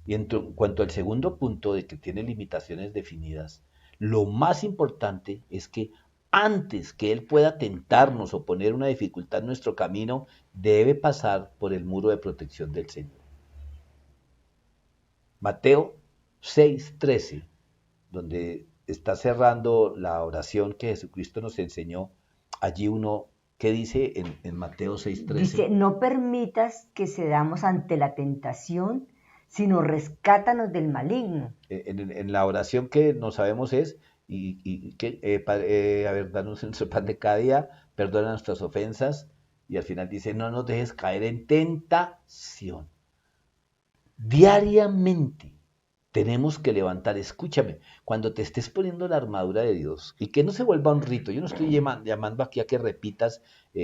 Y en cuanto al segundo punto de que tiene limitaciones definidas, lo más importante es que antes que él pueda tentarnos o poner una dificultad en nuestro camino, debe pasar por el muro de protección del Señor. Mateo 6:13, donde está cerrando la oración que Jesucristo nos enseñó, allí uno, ¿qué dice en Mateo 6:13? Dice, no permitas que cedamos ante la tentación, sino rescátanos del maligno. En la oración que no sabemos es, a ver, danos nuestro pan de cada día, perdona nuestras ofensas, y al final dice, no nos dejes caer en tentación. Diariamente tenemos que levantar, escúchame, cuando te estés poniendo la armadura de Dios, y que no se vuelva un rito, yo no estoy llamando aquí a que repitas,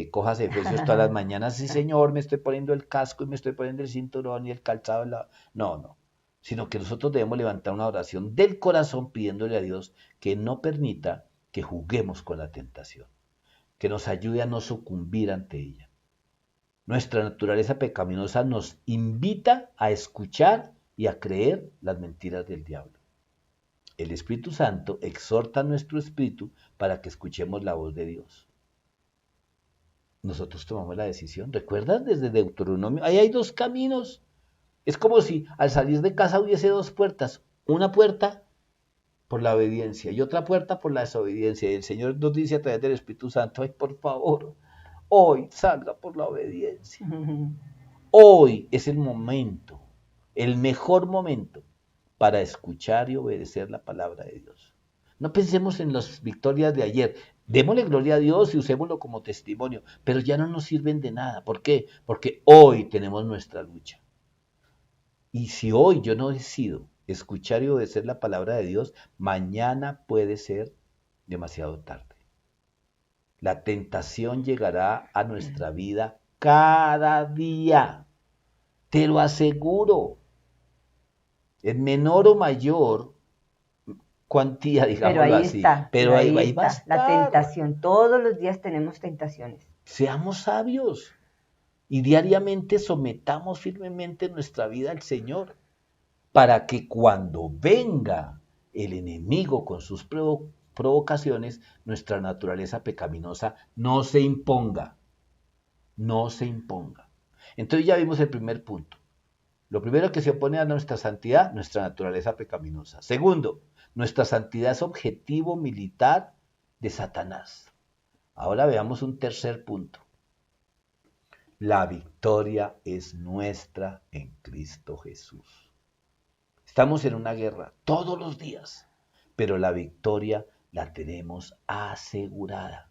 cojas Efesios todas las mañanas, sí Señor, me estoy poniendo el casco y me estoy poniendo el cinturón y el calzado, no, sino que nosotros debemos levantar una oración del corazón pidiéndole a Dios que no permita que juguemos con la tentación, que nos ayude a no sucumbir ante ella. Nuestra naturaleza pecaminosa nos invita a escuchar y a creer las mentiras del diablo. El Espíritu Santo exhorta a nuestro espíritu para que escuchemos la voz de Dios. Nosotros tomamos la decisión. ¿Recuerdas desde Deuteronomio? Ahí hay dos caminos. Es como si al salir de casa hubiese dos puertas. Una puerta por la obediencia y otra puerta por la desobediencia. Y el Señor nos dice a través del Espíritu Santo, ay, por favor, hoy salga por la obediencia. Hoy es el momento, el mejor momento para escuchar y obedecer la palabra de Dios. No pensemos en las victorias de ayer. Démosle gloria a Dios y usémoslo como testimonio, pero ya no nos sirven de nada. ¿Por qué? Porque hoy tenemos nuestra lucha. Y si hoy yo no decido escuchar y obedecer la palabra de Dios, mañana puede ser demasiado tarde. La tentación llegará a nuestra vida cada día. Te lo aseguro. En menor o mayor cuantía, Pero digámoslo ahí así, está, pero pero ahí, ahí ahí va a está, la estar. tentación. Todos los días tenemos tentaciones. Seamos sabios y diariamente sometamos firmemente nuestra vida al Señor para que cuando venga el enemigo con sus provocaciones, nuestra naturaleza pecaminosa no se imponga, no se imponga. Entonces ya vimos el primer punto. Lo primero que se opone a nuestra santidad, nuestra naturaleza pecaminosa. Segundo, nuestra santidad es objetivo militar de Satanás. Ahora veamos un tercer punto. La victoria es nuestra en Cristo Jesús. Estamos en una guerra todos los días, pero la victoria la tenemos asegurada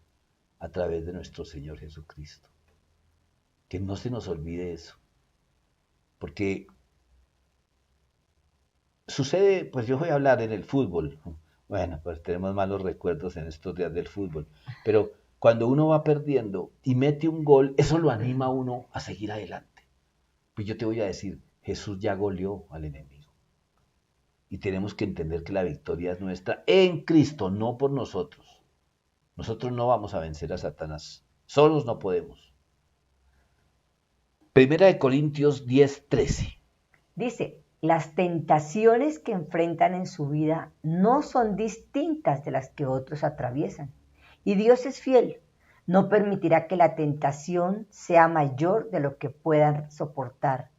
a través de nuestro Señor Jesucristo. Que no se nos olvide eso, porque sucede, pues yo voy a hablar en el fútbol. Bueno, pues tenemos malos recuerdos en estos días del fútbol, pero cuando uno va perdiendo y mete un gol, eso lo anima a uno a seguir adelante. Pues yo te voy a decir, Jesús ya goleó al enemigo. Y tenemos que entender que la victoria es nuestra en Cristo, no por nosotros. Nosotros no vamos a vencer a Satanás. Solos no podemos. Primera de Corintios 10:13. Dice, las tentaciones que enfrentan en su vida no son distintas de las que otros atraviesan. Y Dios es fiel. No permitirá que la tentación sea mayor de lo que puedan soportar.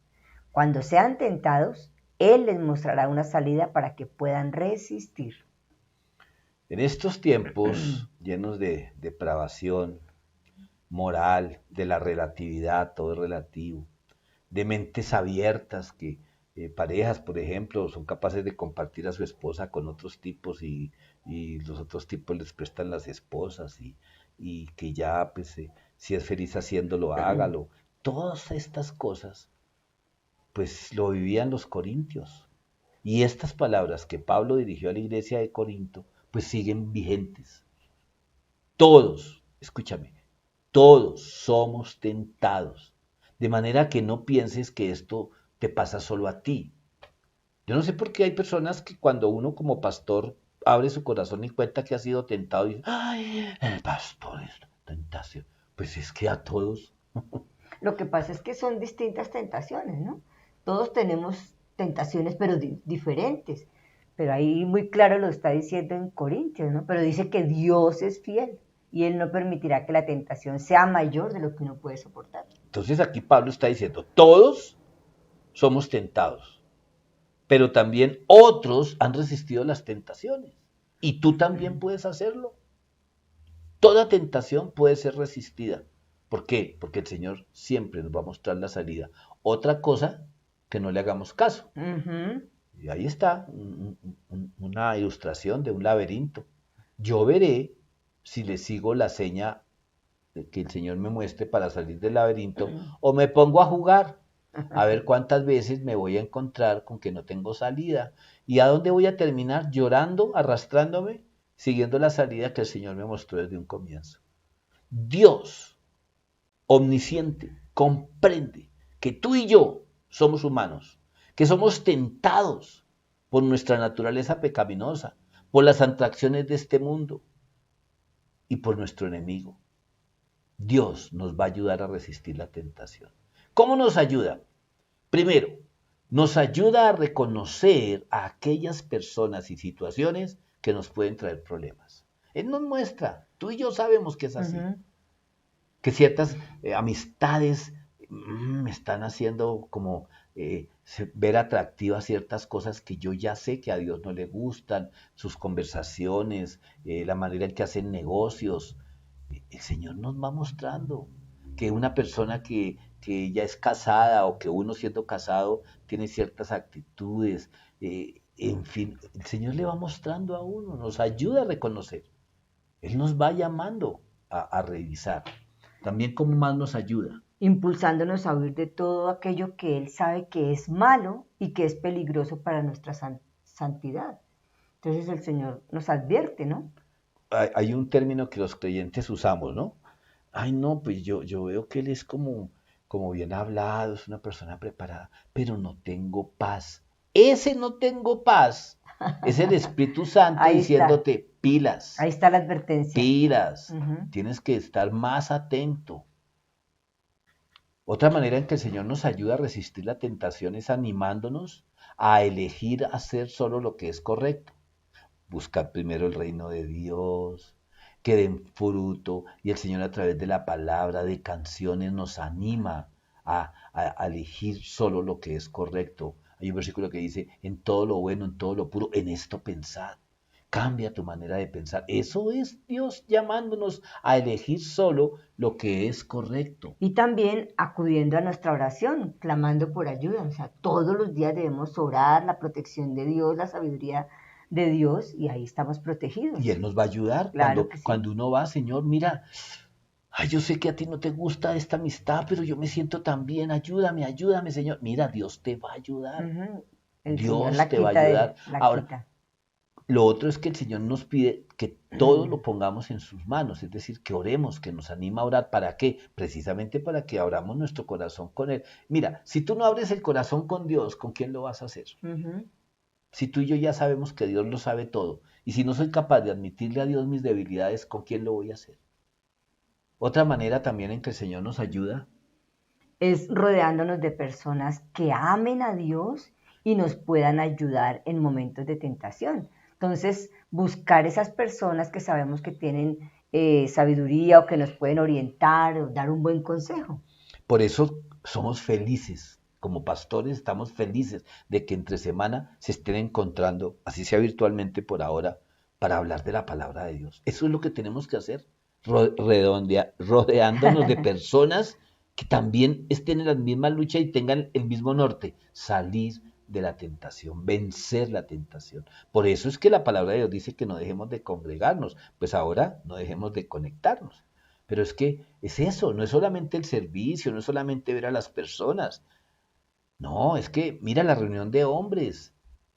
Cuando sean tentados, Él les mostrará una salida para que puedan resistir. En estos tiempos llenos de depravación moral, de la relatividad, todo es relativo, de mentes abiertas que parejas, por ejemplo, son capaces de compartir a su esposa con otros tipos y los otros tipos les prestan las esposas y que ya, pues, si es feliz haciéndolo, hágalo. Todas estas cosas, pues, lo vivían los corintios. Y estas palabras que Pablo dirigió a la iglesia de Corinto, pues siguen vigentes. Todos, escúchame, todos somos tentados. De manera que no pienses que esto te pasa solo a ti. Yo no sé por qué hay personas que cuando uno como pastor abre su corazón y cuenta que ha sido tentado, y dice, ay, el pastor es tentación. Pues es que a todos. Lo que pasa es que son distintas tentaciones, ¿no? Todos tenemos tentaciones, pero diferentes. Pero ahí muy claro lo está diciendo en Corintios, ¿no? Pero dice que Dios es fiel y Él no permitirá que la tentación sea mayor de lo que uno puede soportar. Entonces aquí Pablo está diciendo, todos somos tentados, pero también otros han resistido las tentaciones. Y tú también puedes hacerlo. Toda tentación puede ser resistida. ¿Por qué? Porque el Señor siempre nos va a mostrar la salida. Otra cosa, que no le hagamos caso. Y ahí está una ilustración de un laberinto. Yo veré si le sigo la seña que el Señor me muestre para salir del laberinto o me pongo a jugar a ver cuántas veces me voy a encontrar con que no tengo salida y a dónde voy a terminar llorando, arrastrándome, siguiendo la salida que el Señor me mostró desde un comienzo. Dios, omnisciente, comprende que tú y yo somos humanos, que somos tentados por nuestra naturaleza pecaminosa, por las atracciones de este mundo y por nuestro enemigo. Dios nos va a ayudar a resistir la tentación. ¿Cómo nos ayuda? Primero, nos ayuda a reconocer a aquellas personas y situaciones que nos pueden traer problemas. Él nos muestra, tú y yo sabemos que es así, que ciertas amistades me están haciendo como ver atractivas ciertas cosas que yo ya sé que a Dios no le gustan, sus conversaciones, la manera en que hacen negocios. El Señor nos va mostrando que una persona que ya es casada o que uno siendo casado tiene ciertas actitudes, en fin, el Señor le va mostrando a uno, nos ayuda a reconocer. Él nos va llamando a revisar. También cómo más nos ayuda. Impulsándonos a huir de todo aquello que Él sabe que es malo y que es peligroso para nuestra santidad. Entonces el Señor nos advierte, ¿no? Hay un término que los creyentes usamos, ¿no? Ay, no, pues yo veo que él es como bien hablado, es una persona preparada, pero no tengo paz. ese no tengo paz, es el Espíritu Santo Ahí está, diciéndote pilas, ahí está la advertencia. pilas, Ujú. tienes que estar más atento. Otra manera en que el Señor nos ayuda a resistir la tentación es animándonos a elegir hacer solo lo que es correcto. Buscar primero el reino de Dios, que den fruto, y el Señor a través de la palabra, de canciones, nos anima a elegir solo lo que es correcto. Hay un versículo que dice, en todo lo bueno, en todo lo puro, en esto pensad. Cambia tu manera de pensar. Eso es Dios llamándonos a elegir solo lo que es correcto. Y también acudiendo a nuestra oración, clamando por ayuda. O sea, todos los días debemos orar la protección de Dios, la sabiduría de Dios, y ahí estamos Y protegidos. Él nos va a ayudar Claro que sí. cuando uno va, Señor, mira, ay, yo sé que a ti no te gusta esta amistad, pero yo me siento tan bien, ayúdame, ayúdame, Señor. Mira, Dios te va a ayudar. Ujú. El Señor Dios la te va a quita ayudar. la Ahora, quita. lo otro es que el Señor nos pide que todo lo pongamos en sus manos, es decir, que oremos, que nos anima a orar. ¿Para qué? Precisamente para que abramos nuestro corazón con Él. Mira, si tú no abres el corazón con Dios, ¿con quién lo vas a hacer? Ujú. Si tú y yo ya sabemos que Dios lo sabe todo, y si no soy capaz de admitirle a Dios mis debilidades, ¿con quién lo voy a hacer? Otra manera también en que el Señor nos ayuda. Es rodeándonos de personas que amen a Dios y nos puedan ayudar en momentos de tentación. Entonces, buscar esas personas que sabemos que tienen sabiduría o que nos pueden orientar o dar un buen consejo. Por eso somos felices. Como pastores estamos felices de que entre semana se estén encontrando, así sea virtualmente por ahora, para hablar de la palabra de Dios. Eso es lo que tenemos que hacer, rodeándonos de personas que también estén en la misma lucha y tengan el mismo norte, salir de la tentación, vencer la tentación. Por eso es que la palabra de Dios dice que no dejemos de congregarnos, pues ahora no dejemos de conectarnos. Pero es que es eso, no es solamente el servicio, no es solamente ver a las personas. No, es que mira la reunión de hombres.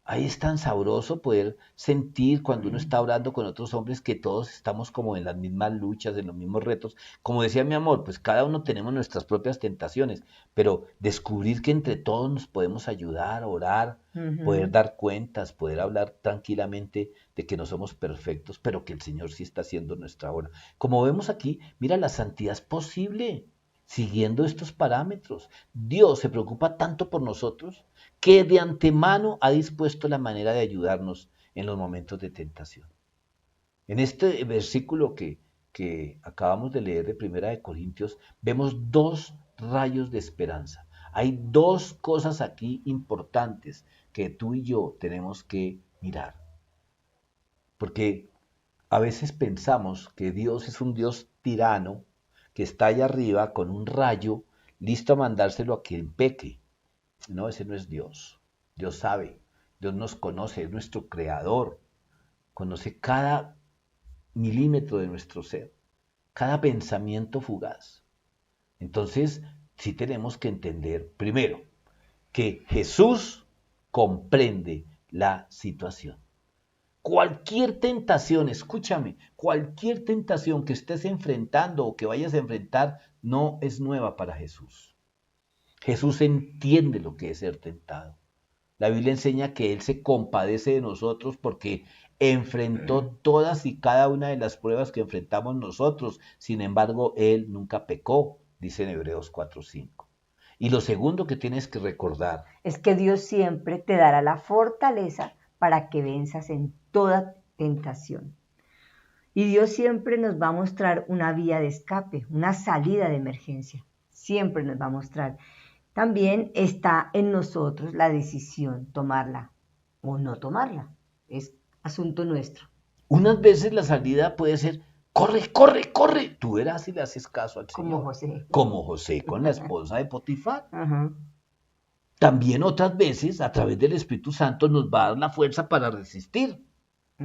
Ahí es tan sabroso poder sentir cuando uno está orando con otros hombres que todos estamos como en las mismas luchas, en los mismos retos. Como decía mi amor, pues cada uno tenemos nuestras propias tentaciones, pero descubrir que entre todos nos podemos ayudar, orar, poder Ujú. dar cuentas, poder hablar tranquilamente de que no somos perfectos, pero que el Señor sí está haciendo nuestra obra. Como vemos aquí, mira, la santidad es posible siguiendo estos parámetros. Dios se preocupa tanto por nosotros que de antemano ha dispuesto la manera de ayudarnos en los momentos de tentación. En este versículo que acabamos de leer de Primera de Corintios, vemos dos rayos de esperanza. Hay dos cosas aquí importantes que tú y yo tenemos que mirar. Porque a veces pensamos que Dios es un Dios tirano que está allá arriba con un rayo listo a mandárselo a quien peque. No, ese no es Dios. Dios sabe, Dios nos conoce, es nuestro creador, conoce cada milímetro de nuestro ser, cada pensamiento fugaz. Entonces, sí tenemos que entender, primero, que Jesús comprende la situación. Cualquier tentación, escúchame, cualquier tentación que estés enfrentando o que vayas a enfrentar no es nueva para Jesús. Jesús entiende lo que es ser tentado. La Biblia enseña que Él se compadece de nosotros porque enfrentó todas y cada una de las pruebas que enfrentamos nosotros. Sin embargo, Él nunca pecó, dice en Hebreos 4:5. Y lo segundo que tienes que recordar, Es que Dios siempre te dará la fortaleza para que venzas en toda tentación. Y Dios siempre nos va a mostrar una vía de escape, una salida de emergencia. Siempre nos va a mostrar. También está en nosotros la decisión, tomarla o no tomarla. Es asunto nuestro. unas veces la salida puede ser, corre, corre, corre. Tú verás si le haces caso al Como Señor. José. Como José con la esposa de Potifar. Ajá. También otras veces, a través del Espíritu Santo, nos va a dar la fuerza para resistir,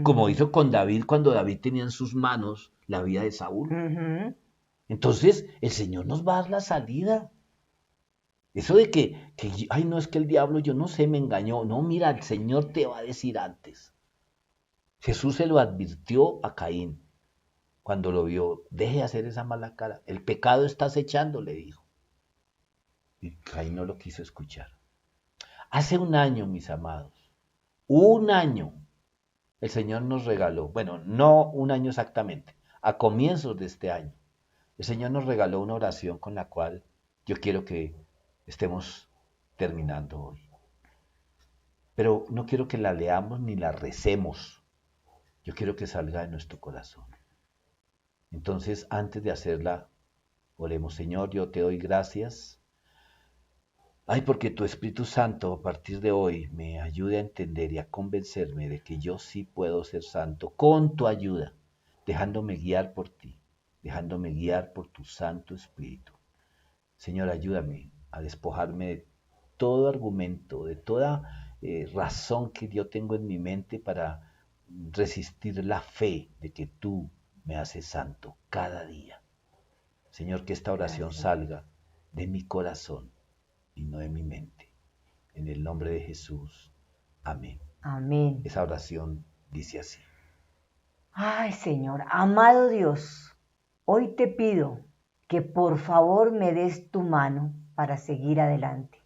como Ujú. hizo con David cuando David tenía en sus manos la vida de Saúl. Ujú. Entonces, el Señor nos va a dar la salida. Eso de que, ay, no es que el diablo, yo no sé, me engañó. No, mira, el Señor te va a decir antes. Jesús se lo advirtió a Caín cuando lo vio. Deje de hacer esa mala cara. El pecado está acechando, le dijo. Y Caín no lo quiso escuchar. Hace un año, mis amados, un año, el Señor nos regaló, bueno, no un año exactamente, a comienzos de este año, el Señor nos regaló una oración con la cual yo quiero que estemos terminando hoy. Pero no quiero que la leamos ni la recemos. Yo quiero que salga de nuestro corazón. Entonces, antes de hacerla, oremos. Señor, yo te doy gracias. Ay, porque tu Espíritu Santo a partir de hoy me ayude a entender y a convencerme de que yo sí puedo ser santo con tu ayuda, dejándome guiar por ti, dejándome guiar por tu Santo Espíritu. Señor, ayúdame a despojarme de todo argumento, de toda razón que yo tengo en mi mente para resistir la fe de que tú me haces santo cada día. Señor, que esta oración Gracias. salga de mi corazón y no de mi mente. En el nombre de Jesús. Amén. Amén. Esa oración dice así. Ay, Señor, amado Dios, hoy te pido que por favor me des tu mano para seguir adelante.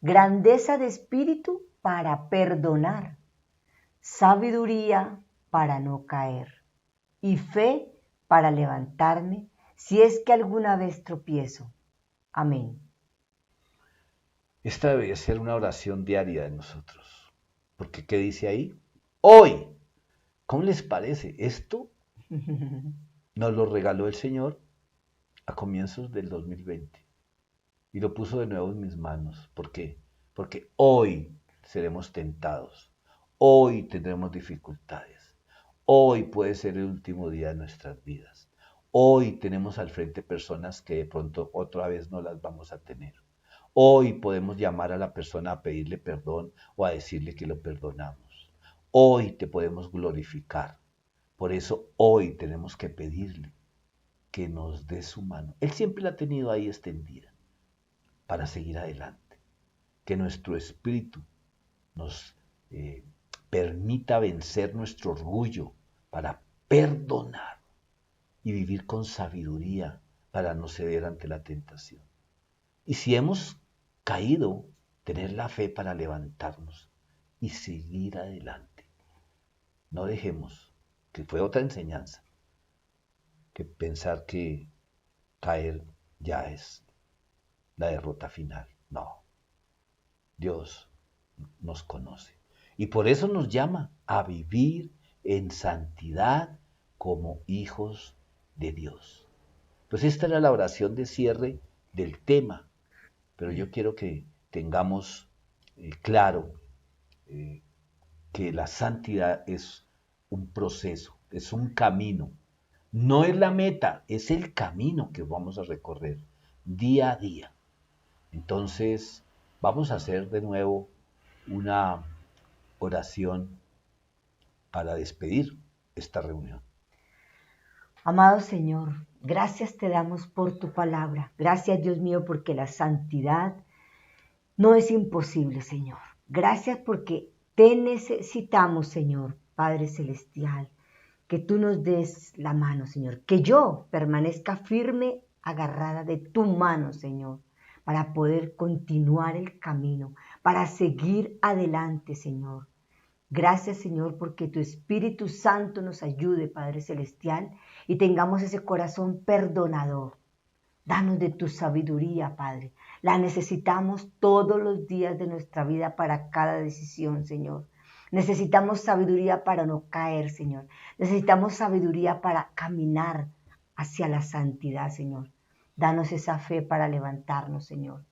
Grandeza de espíritu para perdonar, sabiduría para no caer y fe para levantarme si es que alguna vez tropiezo. Amén. Esta debería ser una oración diaria de nosotros. Porque ¿qué dice ahí? Hoy. ¿Cómo les parece? Esto nos lo regaló el Señor a comienzos del 2020 y lo puso de nuevo en mis manos. ¿Por qué? Porque hoy seremos tentados, hoy tendremos dificultades, hoy puede ser el último día de nuestras vidas, hoy tenemos al frente personas que de pronto otra vez no las vamos a tener. Hoy podemos llamar a la persona a pedirle perdón o a decirle que lo perdonamos. Hoy te podemos glorificar. Por eso hoy tenemos que pedirle que nos dé su mano. Él siempre la ha tenido ahí extendida para seguir adelante. Que nuestro espíritu nos permita vencer nuestro orgullo para perdonar y vivir con sabiduría para no ceder ante la tentación. Y si hemos caído, tener la fe para levantarnos y seguir adelante. No dejemos, que fue otra enseñanza, que pensar que caer ya es la derrota final. No, Dios nos conoce. Y por eso nos llama a vivir en santidad como hijos de Dios. Pues esta era la oración de cierre del tema, pero yo quiero que tengamos claro que la santidad es un proceso, es un camino. No es la meta, es el camino que vamos a recorrer día a día. Entonces, vamos a hacer de nuevo una oración para despedir esta reunión. Amado Señor, gracias te damos por tu palabra. Gracias, Dios mío, porque la santidad no es imposible, Señor. Gracias porque te necesitamos, Señor, Padre Celestial. Que tú nos des la mano, Señor. Que yo permanezca firme, agarrada de tu mano, Señor, para poder continuar el camino, para seguir adelante, Señor. Gracias, Señor, porque tu Espíritu Santo nos ayude, Padre Celestial, y tengamos ese corazón perdonador. Danos de tu sabiduría, Padre. La necesitamos todos los días de nuestra vida para cada decisión, Señor. Necesitamos sabiduría para no caer, Señor. Necesitamos sabiduría para caminar hacia la santidad, Señor. Danos esa fe para levantarnos, Señor.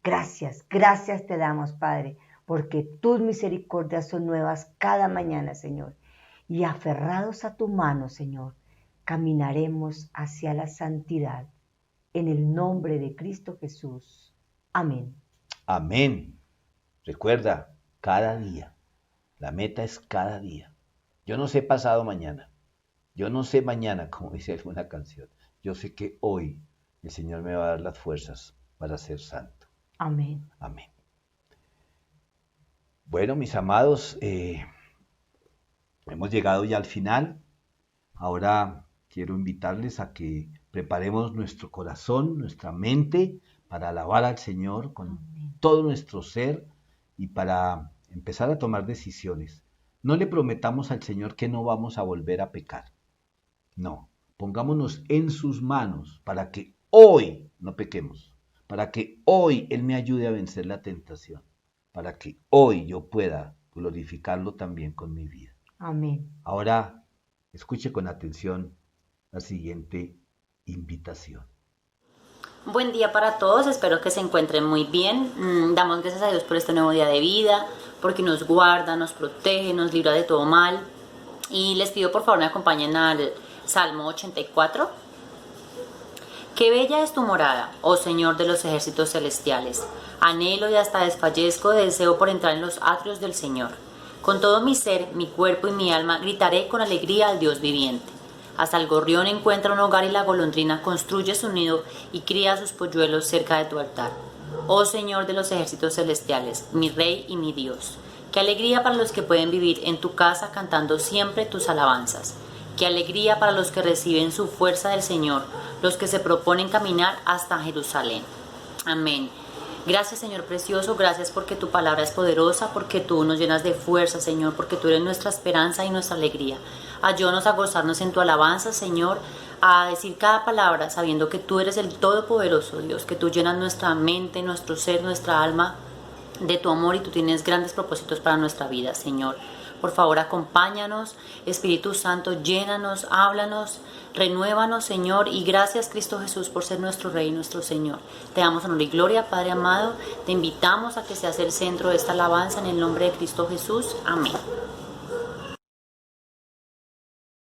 Gracias, gracias te damos, Padre, porque tus misericordias son nuevas cada mañana, Señor. Y aferrados a tu mano, Señor, caminaremos hacia la santidad. En el nombre de Cristo Jesús. Amén. Amén. Recuerda, cada día. La meta es cada día. Yo no sé pasado mañana. Yo no sé mañana, como dice alguna canción. Yo sé que hoy el Señor me va a dar las fuerzas para ser santo. Amén. Amén. Bueno, mis amados, hemos llegado ya al final. Ahora quiero invitarles a que preparemos nuestro corazón, nuestra mente, para alabar al Señor con Amén. todo nuestro ser y para empezar a tomar decisiones, no le prometamos al Señor que no vamos a volver a pecar. No, pongámonos en sus manos para que hoy no pequemos, para que hoy Él me ayude a vencer la tentación, para que hoy yo pueda glorificarlo también con mi vida. Amén. Ahora, escuche con atención la siguiente invitación. Buen día para todos, espero que se encuentren muy bien. Damos gracias a Dios por este nuevo día de vida, porque nos guarda, nos protege, nos libra de todo mal. Y les pido por favor me acompañen al Salmo 84. Qué bella es tu morada, oh Señor de los ejércitos celestiales. Anhelo y hasta desfallezco de deseo por entrar en los atrios del Señor. Con todo mi ser, mi cuerpo y mi alma gritaré con alegría al Dios viviente. Hasta el gorrión encuentra un hogar y la golondrina construye su nido y cría sus polluelos cerca de tu altar. Oh Señor de los ejércitos celestiales, mi Rey y mi Dios. Qué alegría para los que pueden vivir en tu casa cantando siempre tus alabanzas. Qué alegría para los que reciben su fuerza del Señor, los que se proponen caminar hasta Jerusalén. Amén. Gracias, Señor precioso, gracias porque tu palabra es poderosa, porque tú nos llenas de fuerza, Señor, porque tú eres nuestra esperanza y nuestra alegría. Ayúdanos a gozarnos en tu alabanza, Señor, a decir cada palabra sabiendo que tú eres el Todopoderoso, Dios, que tú llenas nuestra mente, nuestro ser, nuestra alma de tu amor y tú tienes grandes propósitos para nuestra vida, Señor. Por favor, acompáñanos, Espíritu Santo, llénanos, háblanos, renuévanos, Señor, y gracias, Cristo Jesús, por ser nuestro Rey y nuestro Señor. Te damos honor y gloria, Padre amado, te invitamos a que seas el centro de esta alabanza en el nombre de Cristo Jesús. Amén.